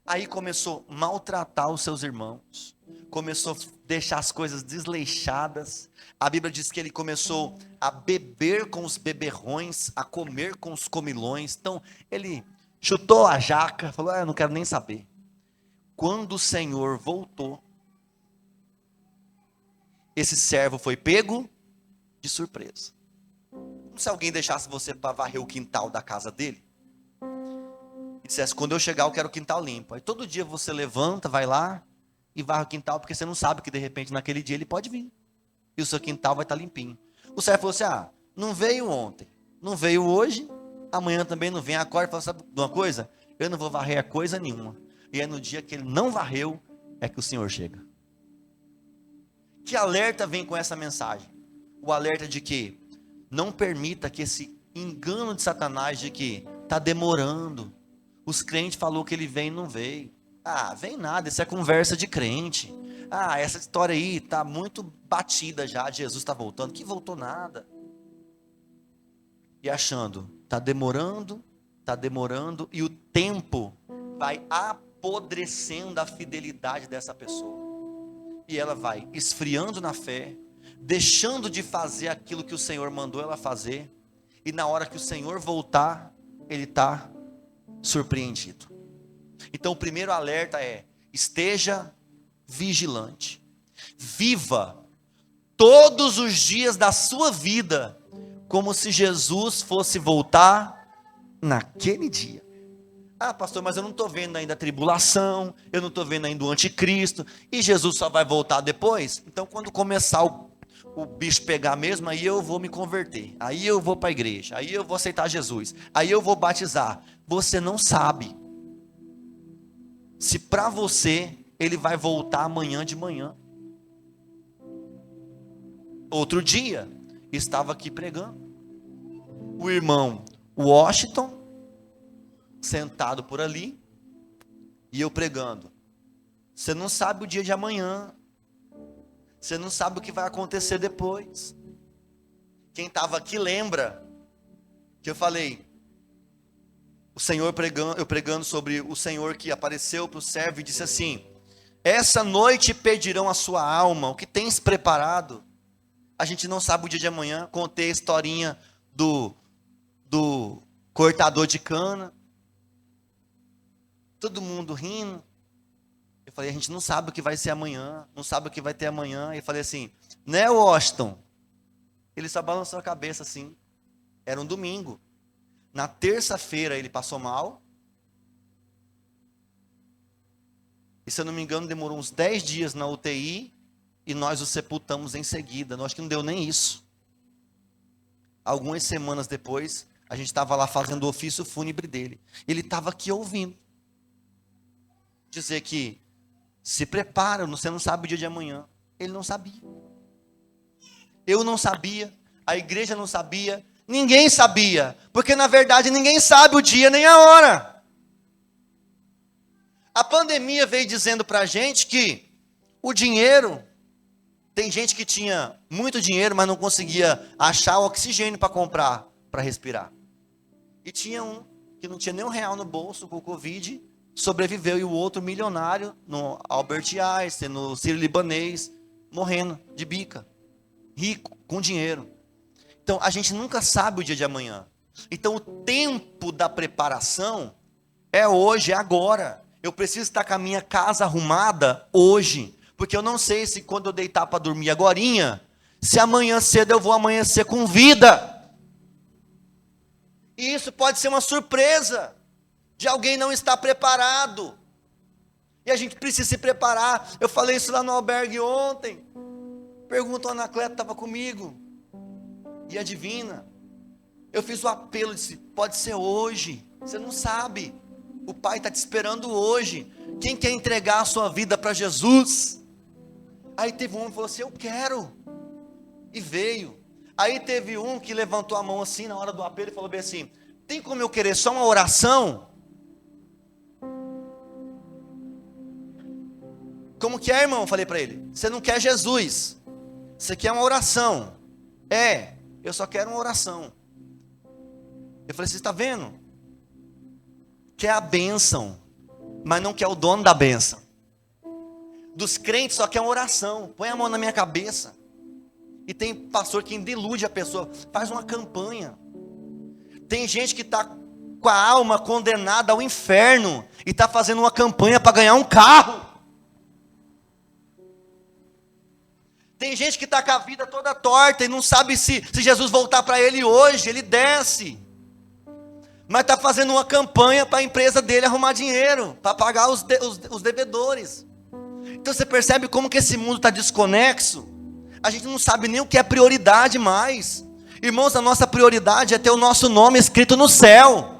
Aí começou a maltratar os seus irmãos, começou a deixar as coisas desleixadas. A Bíblia diz que ele começou a beber com os beberrões, a comer com os comilões. Então ele chutou a jaca, falou: eu não quero nem saber. Quando o Senhor voltou, esse servo foi pego de surpresa. Como se alguém deixasse você para varrer o quintal da casa dele e dissesse: quando eu chegar eu quero o quintal limpo. Aí todo dia você levanta, vai lá e varre o quintal, porque você não sabe que de repente naquele dia ele pode vir e o seu quintal vai estar limpinho. O servo falou assim: não veio ontem, não veio hoje, amanhã também não vem. Acorda e fala: sabe de uma coisa? Eu não vou varrer a coisa nenhuma. E é no dia que ele não varreu é que o Senhor chega. Que alerta vem com essa mensagem? O alerta de que não permita que esse engano de Satanás de que está demorando, os crentes falou que ele vem e não veio. Vem nada, isso é conversa de crente. Essa história aí está muito batida já, Jesus está voltando. Que voltou nada. E achando, está demorando, e o tempo vai apodrecendo a fidelidade dessa pessoa. E ela vai esfriando na fé, deixando de fazer aquilo que o Senhor mandou ela fazer. E na hora que o Senhor voltar, ele está surpreendido. Então o primeiro alerta é: esteja vigilante. Viva todos os dias da sua vida como se Jesus fosse voltar naquele dia. Pastor, mas eu não estou vendo ainda a tribulação, eu não estou vendo ainda o anticristo, e Jesus só vai voltar depois? Então quando começar o bicho pegar mesmo, aí eu vou me converter, aí eu vou para a igreja, aí eu vou aceitar Jesus, aí eu vou batizar. Você não sabe se para você ele vai voltar amanhã de manhã, outro dia. estava aqui pregando. O irmão Washington, sentado por ali, e eu pregando. Você não sabe o dia de amanhã. Você não sabe o que vai acontecer depois. Quem estava aqui lembra que eu falei, o Senhor pregando, eu pregando sobre o Senhor que apareceu para o servo e disse assim: essa noite pedirão a sua alma, o que tens preparado? A gente não sabe o dia de amanhã. Contei a historinha do cortador de cana, todo mundo rindo. Eu falei, a gente não sabe o que vai ser amanhã, não sabe o que vai ter amanhã. E falei assim, né, Washington? Ele só balançou a cabeça assim. Era um domingo. Na terça-feira ele passou mal. E se eu não me engano, demorou uns 10 dias na UTI. E nós o sepultamos em seguida. Nós que não deu nem isso. Algumas semanas depois, a gente estava lá fazendo o ofício fúnebre dele. Ele estava aqui ouvindo. Dizer que se prepara, você não sabe o dia de amanhã. Ele não sabia. Eu não sabia. A igreja não sabia. Ninguém sabia. Porque na verdade ninguém sabe o dia nem a hora. A pandemia veio dizendo para a gente que o dinheiro, tem gente que tinha muito dinheiro, mas não conseguia achar o oxigênio para comprar, para respirar. E tinha um que não tinha nem R$1 no bolso com o Covid, sobreviveu, e o outro milionário, no Albert Einstein, no Sírio-Libanês, morrendo de bica, rico, com dinheiro. Então, a gente nunca sabe o dia de amanhã. Então, o tempo da preparação é hoje, é agora. Eu preciso estar com a minha casa arrumada hoje, porque eu não sei se quando eu deitar para dormir agorinha, se amanhã cedo eu vou amanhecer com vida. E isso pode ser uma surpresa de alguém não estar preparado. E a gente precisa se preparar. Eu falei isso lá no albergue ontem. Pergunta, o Anacleto estava comigo. E adivina. Eu fiz o apelo, disse, pode ser hoje. Você não sabe. O Pai está te esperando hoje. Quem quer entregar a sua vida para Jesus? Aí teve um que falou assim, eu quero. E veio. Aí teve um que levantou a mão assim na hora do apelo e falou bem assim, tem como eu querer só uma oração? Como que é, irmão? Falei para ele, você não quer Jesus, você quer uma oração. Eu só quero uma oração. Eu falei, você está vendo? Quer a bênção, mas não quer o dono da bênção. Dos crentes só quer uma oração. Põe a mão na minha cabeça. E tem pastor que delude a pessoa, faz uma campanha. Tem gente que está com a alma condenada ao inferno e está fazendo uma campanha para ganhar um carro. Tem gente que está com a vida toda torta e não sabe se Jesus voltar para ele hoje, ele desce. Mas está fazendo uma campanha para a empresa dele arrumar dinheiro, para pagar os devedores. Então você percebe como que esse mundo está desconexo? A gente não sabe nem o que é prioridade mais. Irmãos, a nossa prioridade é ter o nosso nome escrito no céu.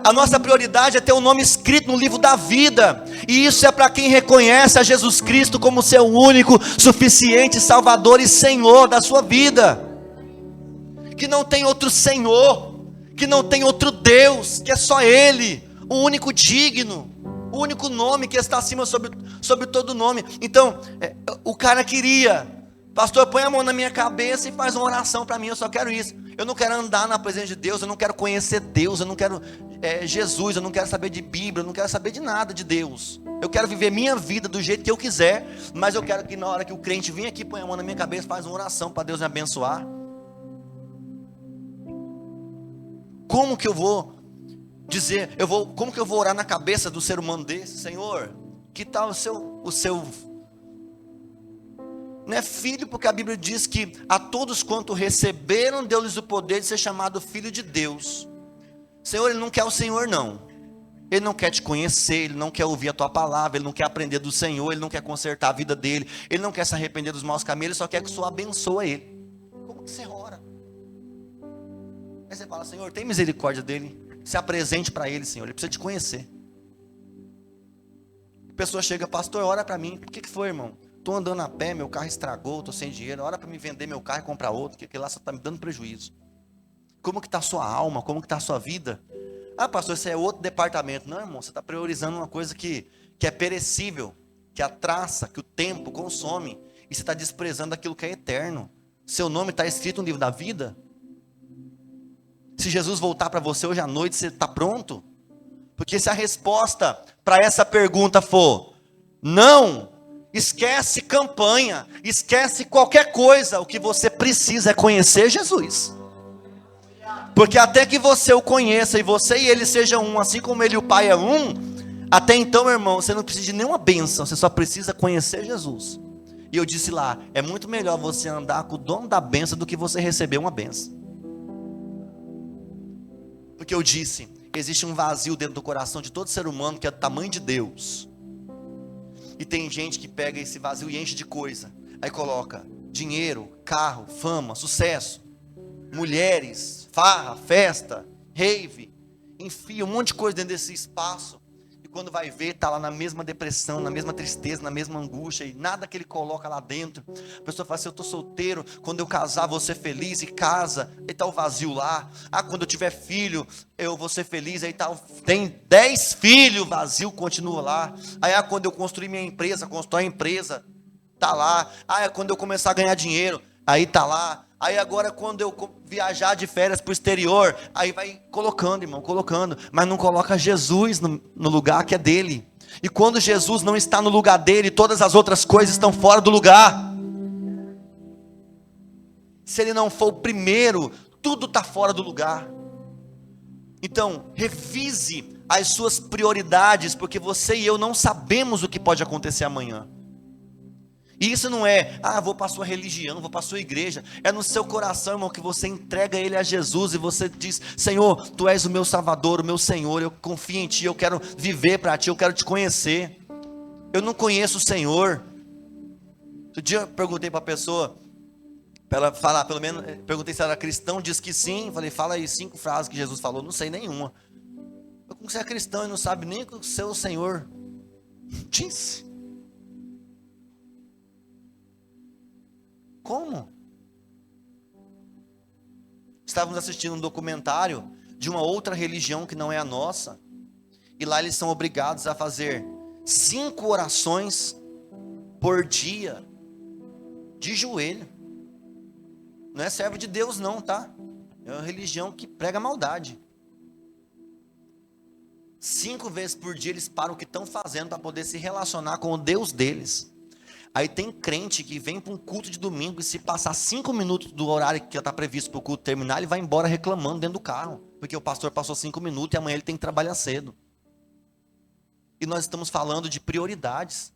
A nossa prioridade é ter o nome escrito no livro da vida. E isso é para quem reconhece a Jesus Cristo como seu único, suficiente Salvador e Senhor da sua vida. Que não tem outro Senhor, que não tem outro Deus, que é só Ele, o único digno, o único nome que está acima sobre todo nome. Então, o cara queria, pastor, põe a mão na minha cabeça e faz uma oração para mim, eu só quero isso. Eu não quero andar na presença de Deus, eu não quero conhecer Deus, eu não quero Jesus, eu não quero saber de Bíblia, eu não quero saber de nada de Deus. Eu quero viver minha vida do jeito que eu quiser, mas eu quero que na hora que o crente vem aqui, põe a mão na minha cabeça, faz uma oração para Deus me abençoar. Como que eu vou dizer, como que eu vou orar na cabeça do ser humano desse? Senhor, que tal o seu não é filho, porque a Bíblia diz que a todos quanto receberam, deu-lhes o poder de ser chamado filho de Deus. Senhor, ele não quer o Senhor não, ele não quer te conhecer, ele não quer ouvir a tua palavra, ele não quer aprender do Senhor, ele não quer consertar a vida dele, ele não quer se arrepender dos maus caminhos, ele só quer que o Senhor abençoe ele. Como que você ora? Aí você fala, Senhor, tem misericórdia dele, se apresente para ele, Senhor, ele precisa te conhecer. A pessoa chega, pastor, ora para mim. O que foi, irmão? Estou andando a pé, meu carro estragou, estou sem dinheiro, hora para me vender meu carro e comprar outro, que aquele lá só está me dando prejuízo. Como que está a sua alma? Como que está a sua vida? Ah, pastor, isso é outro departamento. Não, irmão, você está priorizando uma coisa que é perecível, que a traça, que o tempo consome, e você está desprezando aquilo que é eterno. Seu nome está escrito no livro da vida? Se Jesus voltar para você hoje à noite, você está pronto? Porque se a resposta para essa pergunta for não, esquece campanha, esquece qualquer coisa, o que você precisa é conhecer Jesus. Porque até que você o conheça e você e ele sejam um, assim como ele e o Pai é um, até então, meu irmão, você não precisa de nenhuma bênção, você só precisa conhecer Jesus. E eu disse lá, é muito melhor você andar com o dono da bênção do que você receber uma bênção. Porque eu disse, existe um vazio dentro do coração de todo ser humano que é do tamanho de Deus. E tem gente que pega esse vazio e enche de coisa. Aí coloca dinheiro, carro, fama, sucesso, mulheres, farra, festa, rave, enfia um monte de coisa dentro desse espaço. E quando vai ver, está lá na mesma depressão, na mesma tristeza, na mesma angústia. E nada que ele coloca lá dentro. A pessoa fala assim, eu estou solteiro, quando eu casar vou ser feliz. E casa, e está o vazio lá. Ah, quando eu tiver filho, eu vou ser feliz. Aí tá, tem 10 filhos, vazio continua lá. Aí quando eu construir minha empresa, constrói a empresa, está lá. Ah, quando eu começar a ganhar dinheiro, aí está lá. Aí agora quando eu viajar de férias para o exterior, aí vai colocando, irmão, colocando. Mas não coloca Jesus no lugar que é dele. E quando Jesus não está no lugar dele, todas as outras coisas estão fora do lugar. Se ele não for o primeiro, tudo está fora do lugar. Então, revise as suas prioridades, porque você e eu não sabemos o que pode acontecer amanhã. E isso não é, vou para a sua religião, vou para a sua igreja. É no seu coração, irmão, que você entrega ele a Jesus e você diz, Senhor, Tu és o meu Salvador, o meu Senhor, eu confio em Ti, eu quero viver para Ti, eu quero Te conhecer. Eu não conheço o Senhor. Outro dia eu perguntei para a pessoa, para ela falar, pelo menos, perguntei se ela era cristão, disse que sim. Falei, fala aí 5 frases que Jesus falou, não sei nenhuma. Como você é cristão e não sabe nem que o seu Senhor disse? Como? Estávamos assistindo um documentário de uma outra religião que não é a nossa. E lá eles são obrigados a fazer 5 orações por dia. De joelho. Não é servo de Deus não, tá? É uma religião que prega maldade. 5 vezes por dia eles param o que estão fazendo para poder se relacionar com o Deus deles. Aí tem crente que vem para um culto de domingo e se passar 5 minutos do horário que está previsto para o culto terminar, ele vai embora reclamando dentro do carro, porque o pastor passou 5 minutos e amanhã ele tem que trabalhar cedo. E nós estamos falando de prioridades.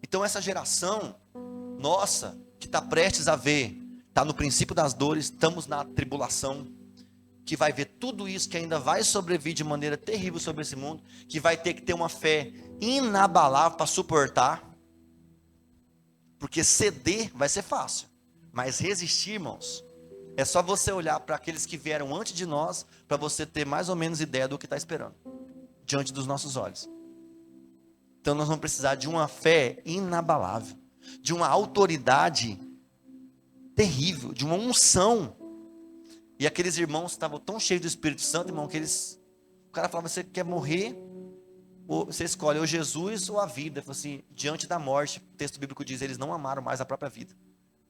Então essa geração nossa, que está prestes a ver, está no princípio das dores, estamos na tribulação, que vai ver tudo isso, que ainda vai sobreviver de maneira terrível sobre esse mundo, que vai ter que ter uma fé inabalável para suportar, porque ceder vai ser fácil, mas resistir, irmãos, é só você olhar para aqueles que vieram antes de nós, para você ter mais ou menos ideia do que está esperando, diante dos nossos olhos. Então nós vamos precisar de uma fé inabalável, de uma autoridade terrível, de uma unção. E aqueles irmãos estavam tão cheios do Espírito Santo, irmão, que o cara falava, você quer morrer? Ou você escolhe ou Jesus ou a vida. Ele falou assim, diante da morte, o texto bíblico diz, eles não amaram mais a própria vida.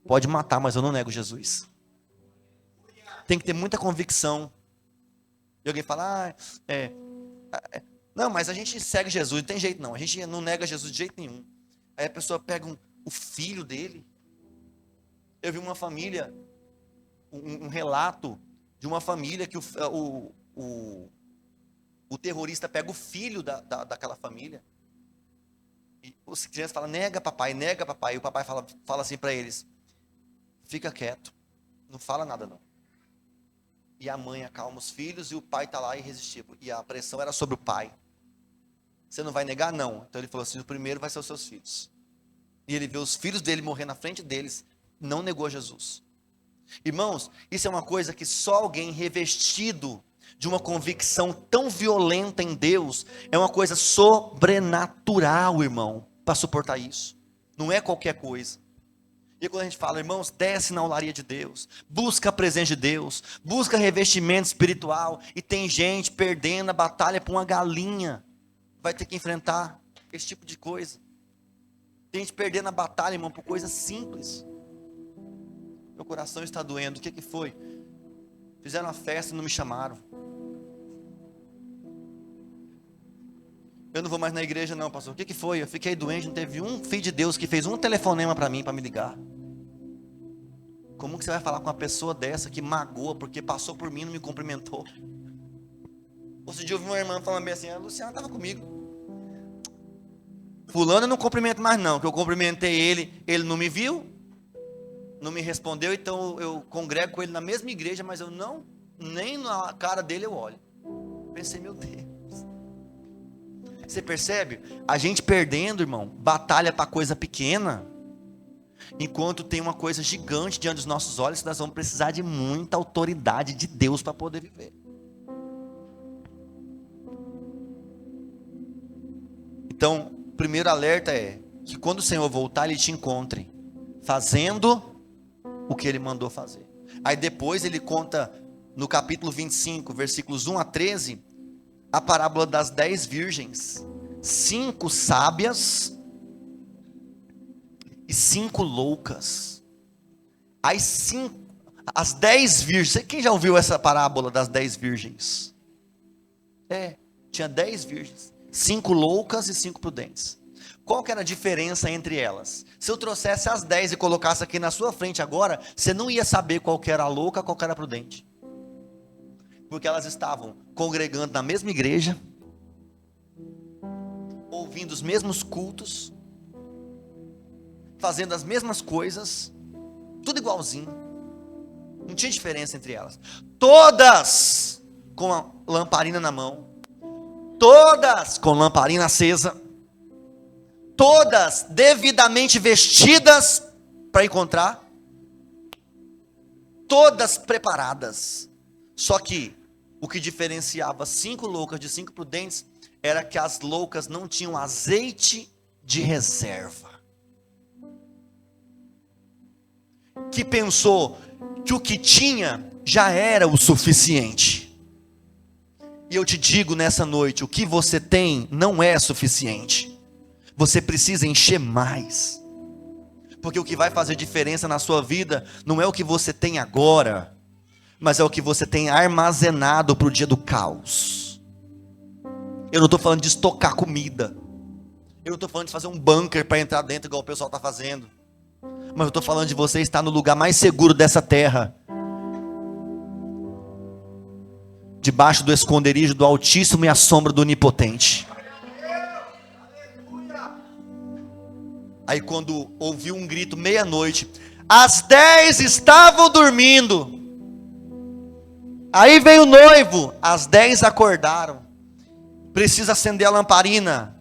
Pode matar, mas eu não nego Jesus. Tem que ter muita convicção. E alguém fala, não, mas a gente segue Jesus, não tem jeito não, a gente não nega Jesus de jeito nenhum. Aí a pessoa pega o filho dele. Eu vi uma família, um relato de uma família que o terrorista pega o filho daquela família. E os crianças falam, nega papai. E o papai fala assim para eles, fica quieto, não fala nada não. E a mãe acalma os filhos e o pai está lá irresistível. E a pressão era sobre o pai. Você não vai negar? Não. Então ele falou assim, o primeiro vai ser os seus filhos. E ele vê os filhos dele morrer na frente deles, não negou Jesus. Irmãos, isso é uma coisa que só alguém revestido de uma convicção tão violenta em Deus, é uma coisa sobrenatural, irmão, para suportar isso. Não é qualquer coisa. E quando a gente fala, irmãos, desce na olaria de Deus, busca a presença de Deus, busca revestimento espiritual, e tem gente perdendo a batalha por uma galinha, vai ter que enfrentar esse tipo de coisa. Tem gente perdendo a batalha, irmão, por coisas simples. Meu coração está doendo. O que foi? Fizeram uma festa e não me chamaram. Eu não vou mais na igreja não, pastor. O que foi? Eu fiquei doente, não teve um filho de Deus que fez um telefonema para mim, para me ligar. Como que você vai falar com uma pessoa dessa que magoa porque passou por mim e não me cumprimentou? Outro dia eu vi uma irmã falando bem assim, a Luciana estava comigo. Fulano eu não cumprimento mais não, que eu cumprimentei ele não me viu, não me respondeu, então eu congrego com ele na mesma igreja, mas eu não, nem na cara dele eu olho. Pensei, meu Deus. Você percebe? A gente perdendo, irmão, batalha para coisa pequena, enquanto tem uma coisa gigante diante dos nossos olhos, nós vamos precisar de muita autoridade de Deus para poder viver. Então, o primeiro alerta é que quando o Senhor voltar, Ele te encontre fazendo o que Ele mandou fazer. Aí depois Ele conta no capítulo 25, versículos 1 a 13, a parábola das 10 virgens, 5 sábias e 5 loucas. As 10 virgens, quem já ouviu essa parábola das 10 virgens? Tinha 10 virgens, 5 loucas e 5 prudentes. Qual que era a diferença entre elas? Se eu trouxesse as 10 e colocasse aqui na sua frente agora, você não ia saber qual que era a louca, qual que era a prudente. Porque elas estavam congregando na mesma igreja, ouvindo os mesmos cultos, fazendo as mesmas coisas, tudo igualzinho, não tinha diferença entre elas, todas com a lamparina na mão, todas com lamparina acesa, todas devidamente vestidas para encontrar, todas preparadas. Só que o que diferenciava 5 loucas de 5 prudentes era que as loucas não tinham azeite de reserva. Que pensou que o que tinha já era o suficiente. E eu te digo nessa noite, o que você tem não é suficiente. Você precisa encher mais. Porque o que vai fazer diferença na sua vida não é o que você tem agora, mas é o que você tem armazenado para o dia do caos. Eu não estou falando de estocar comida. Eu não estou falando de fazer um bunker para entrar dentro igual o pessoal está fazendo. Mas eu estou falando de você estar no lugar mais seguro dessa terra. Debaixo do esconderijo do Altíssimo e à sombra do Onipotente. Aí quando ouviu um grito meia-noite, as 10 estavam dormindo. Aí veio o noivo, as 10 acordaram. Precisa acender a lamparina.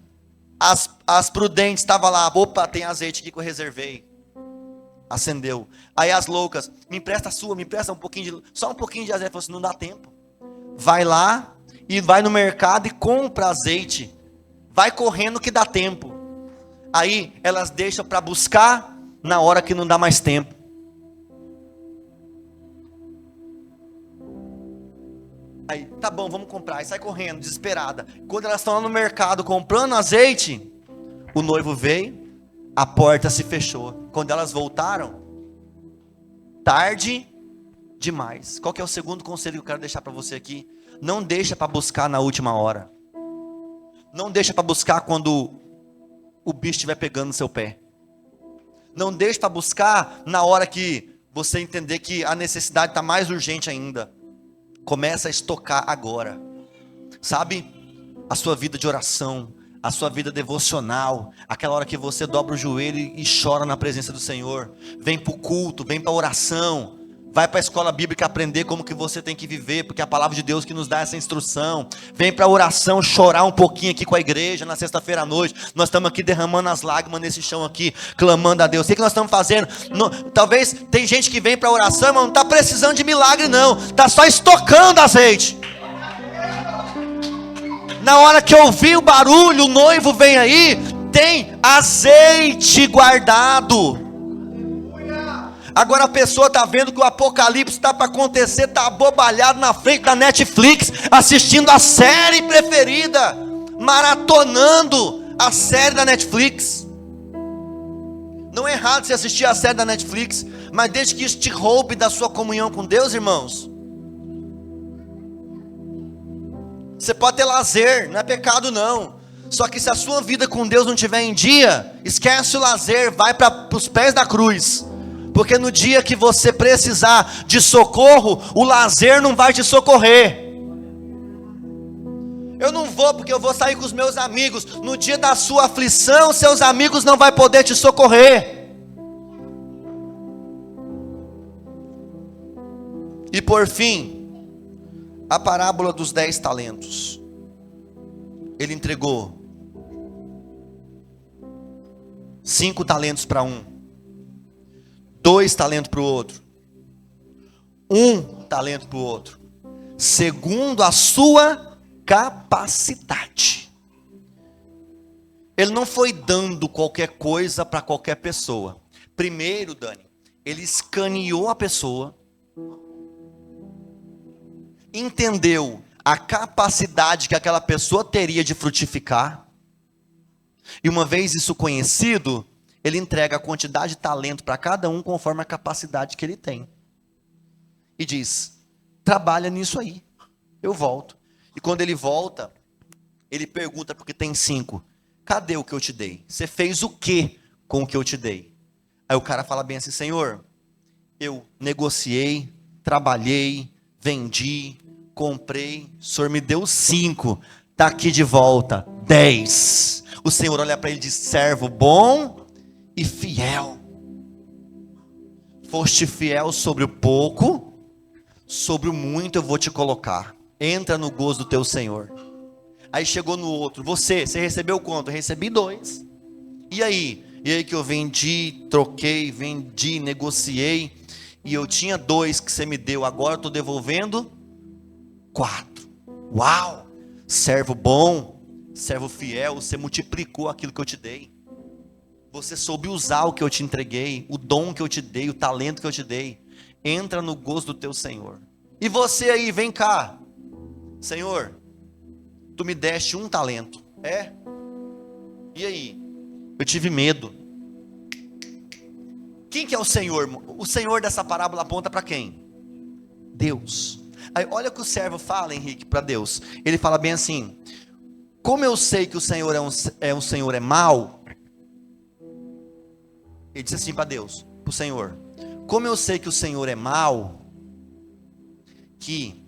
As prudentes estavam lá, opa, tem azeite aqui que eu reservei. Acendeu. Aí as loucas, me empresta a sua, me empresta só um pouquinho de azeite. Falou assim, não dá tempo. Vai lá e vai no mercado e compra azeite. Vai correndo que dá tempo. Aí elas deixam para buscar na hora que não dá mais tempo. Aí, tá bom, vamos comprar. Aí sai correndo, desesperada. Quando elas estão lá no mercado comprando azeite, o noivo veio, a porta se fechou. Quando elas voltaram, tarde demais. Qual que é o segundo conselho que eu quero deixar para você aqui? Não deixa para buscar na última hora. Não deixa para buscar quando o bicho estiver pegando no seu pé. Não deixa para buscar na hora que você entender que a necessidade está mais urgente ainda. Começa a estocar agora. Sabe? A sua vida de oração, a sua vida devocional, aquela hora que você dobra o joelho e chora na presença do Senhor. Vem para o culto, vem para a oração. Vai para a escola bíblica aprender como que você tem que viver, porque é a palavra de Deus que nos dá essa instrução. Vem para a oração, chorar um pouquinho aqui com a igreja na sexta-feira à noite. Nós estamos aqui derramando as lágrimas nesse chão aqui, clamando a Deus. O que nós estamos fazendo? Talvez tem gente que vem para a oração, mas não está precisando de milagre não. Está só estocando azeite. Na hora que eu vi o barulho, o noivo vem aí, tem azeite guardado. Agora a pessoa está vendo que o apocalipse está para acontecer, está abobalhado na frente da Netflix, assistindo a série preferida, maratonando a série da Netflix. Não é errado você assistir a série da Netflix, mas desde que isso te roube da sua comunhão com Deus, irmãos. Você pode ter lazer, não é pecado não. Só que se a sua vida com Deus não estiver em dia, esquece o lazer, vai para os pés da cruz. Porque no dia que você precisar de socorro, o lazer não vai te socorrer. Eu não vou porque eu vou sair com os meus amigos. No dia da sua aflição, seus amigos não vão poder te socorrer. E por fim, a parábola dos 10 talentos. Ele entregou 5 talentos para um, 2 talentos para o outro, 1 talento para o outro, segundo a sua capacidade. Ele não foi dando qualquer coisa para qualquer pessoa. Primeiro, Dani, ele escaneou a pessoa, entendeu a capacidade que aquela pessoa teria de frutificar, e uma vez isso conhecido, ele entrega a quantidade de talento para cada um conforme a capacidade que ele tem. E diz, trabalha nisso aí, eu volto. E quando ele volta, ele pergunta, porque tem 5, cadê o que eu te dei? Você fez o que com o que eu te dei? Aí o cara fala bem assim, Senhor, eu negociei, trabalhei, vendi, comprei, o Senhor me deu 5, está aqui de volta, 10. O Senhor olha para ele e diz, servo bom e fiel. Foste fiel sobre o pouco, sobre o muito eu vou te colocar. Entra no gozo do teu Senhor. Aí chegou no outro, você recebeu quanto? Eu recebi 2. E aí? E aí que eu vendi, troquei, vendi, negociei, e eu tinha 2 que você me deu, agora eu estou devolvendo 4. Uau! Servo bom, servo fiel, você multiplicou aquilo que eu te dei. Você soube usar o que eu te entreguei, o dom que eu te dei, o talento que eu te dei. Entra no gozo do teu Senhor. E você aí, vem cá. Senhor, tu me deste 1 talento. É? E aí? Eu tive medo. Quem que é o Senhor? O Senhor dessa parábola aponta para quem? Deus. Aí olha o que o servo fala, Henrique, para Deus. Ele fala bem assim, como eu sei que o Senhor o Senhor é mau, ele disse assim para Deus, para o Senhor, como eu sei que o Senhor é mau, que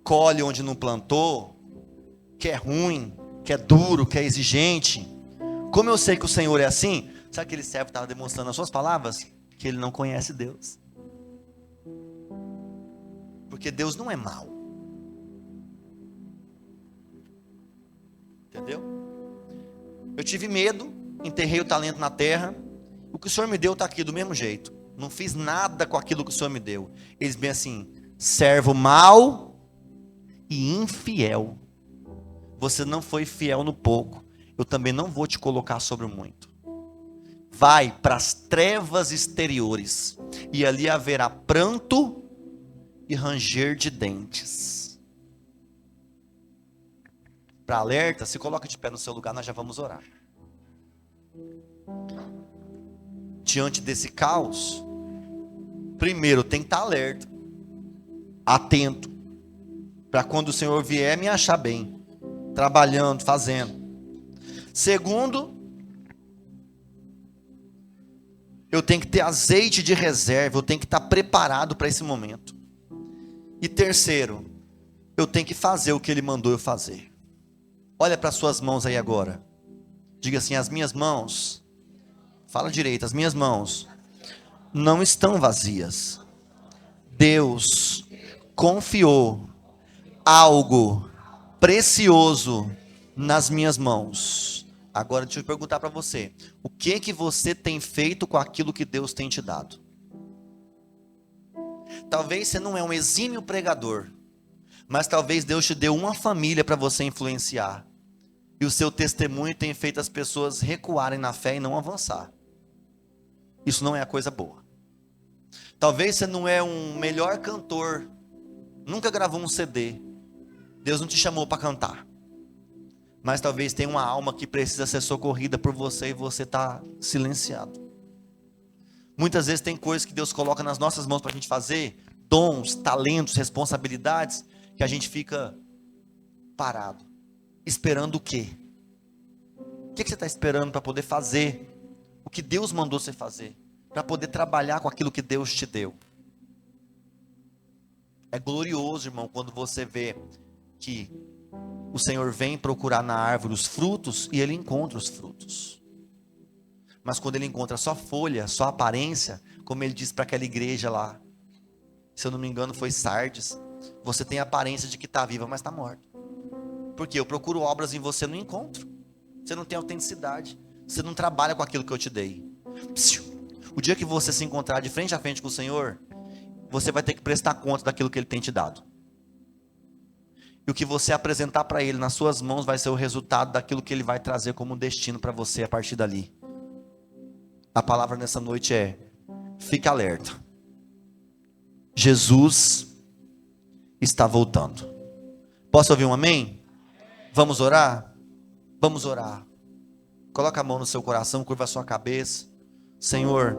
colhe onde não plantou, que é ruim, que é duro, que é exigente, como eu sei que o Senhor é assim, sabe aquele servo estava demonstrando nas suas palavras? Que ele não conhece Deus. Porque Deus não é mau. Entendeu? Eu tive medo, enterrei o talento na terra, o que o Senhor me deu está aqui do mesmo jeito. Não fiz nada com aquilo que o Senhor me deu. Eles bem assim, servo mau e infiel. Você não foi fiel no pouco, eu também não vou te colocar sobre o muito. Vai para as trevas exteriores, e ali haverá pranto e ranger de dentes. Para alerta, se coloca de pé no seu lugar, nós já vamos orar. Diante desse caos, primeiro tem que estar alerta, atento, para quando o Senhor vier me achar bem, trabalhando, fazendo. Segundo, eu tenho que ter azeite de reserva, eu tenho que estar preparado para esse momento. E terceiro, eu tenho que fazer o que Ele mandou eu fazer. Olha para as suas mãos aí agora. Diga assim, as minhas mãos, fala direito, as minhas mãos não estão vazias. Deus confiou algo precioso nas minhas mãos. Agora deixa eu perguntar para você, o que que você tem feito com aquilo que Deus tem te dado? Talvez você não é um exímio pregador, mas talvez Deus te deu uma família para você influenciar. E o seu testemunho tem feito as pessoas recuarem na fé e não avançar. Isso não é a coisa boa. Talvez você não é um melhor cantor, nunca gravou um CD, Deus não te chamou para cantar. Mas talvez tenha uma alma que precisa ser socorrida por você e você está silenciado. Muitas vezes tem coisas que Deus coloca nas nossas mãos para a gente fazer, dons, talentos, responsabilidades, que a gente fica parado, esperando o quê? O que você está esperando para poder fazer o que Deus mandou você fazer? Para poder trabalhar com aquilo que Deus te deu. É glorioso, irmão, quando você vê que o Senhor vem procurar na árvore os frutos e Ele encontra os frutos. Mas quando Ele encontra só folha, só aparência, como Ele disse para aquela igreja lá, se eu não me engano foi Sardes, você tem a aparência de que está viva, mas está morta. Porque eu procuro obras em você, não encontro. Você não tem autenticidade, você não trabalha com aquilo que eu te dei. O dia que você se encontrar de frente a frente com o Senhor, você vai ter que prestar conta daquilo que Ele tem te dado. E o que você apresentar para Ele nas suas mãos vai ser o resultado daquilo que Ele vai trazer como destino para você a partir dali. A palavra nessa noite é: fique alerta. Jesus está voltando. Posso ouvir um amém? Vamos orar? Vamos orar. Coloca a mão no seu coração, curva a sua cabeça. Senhor,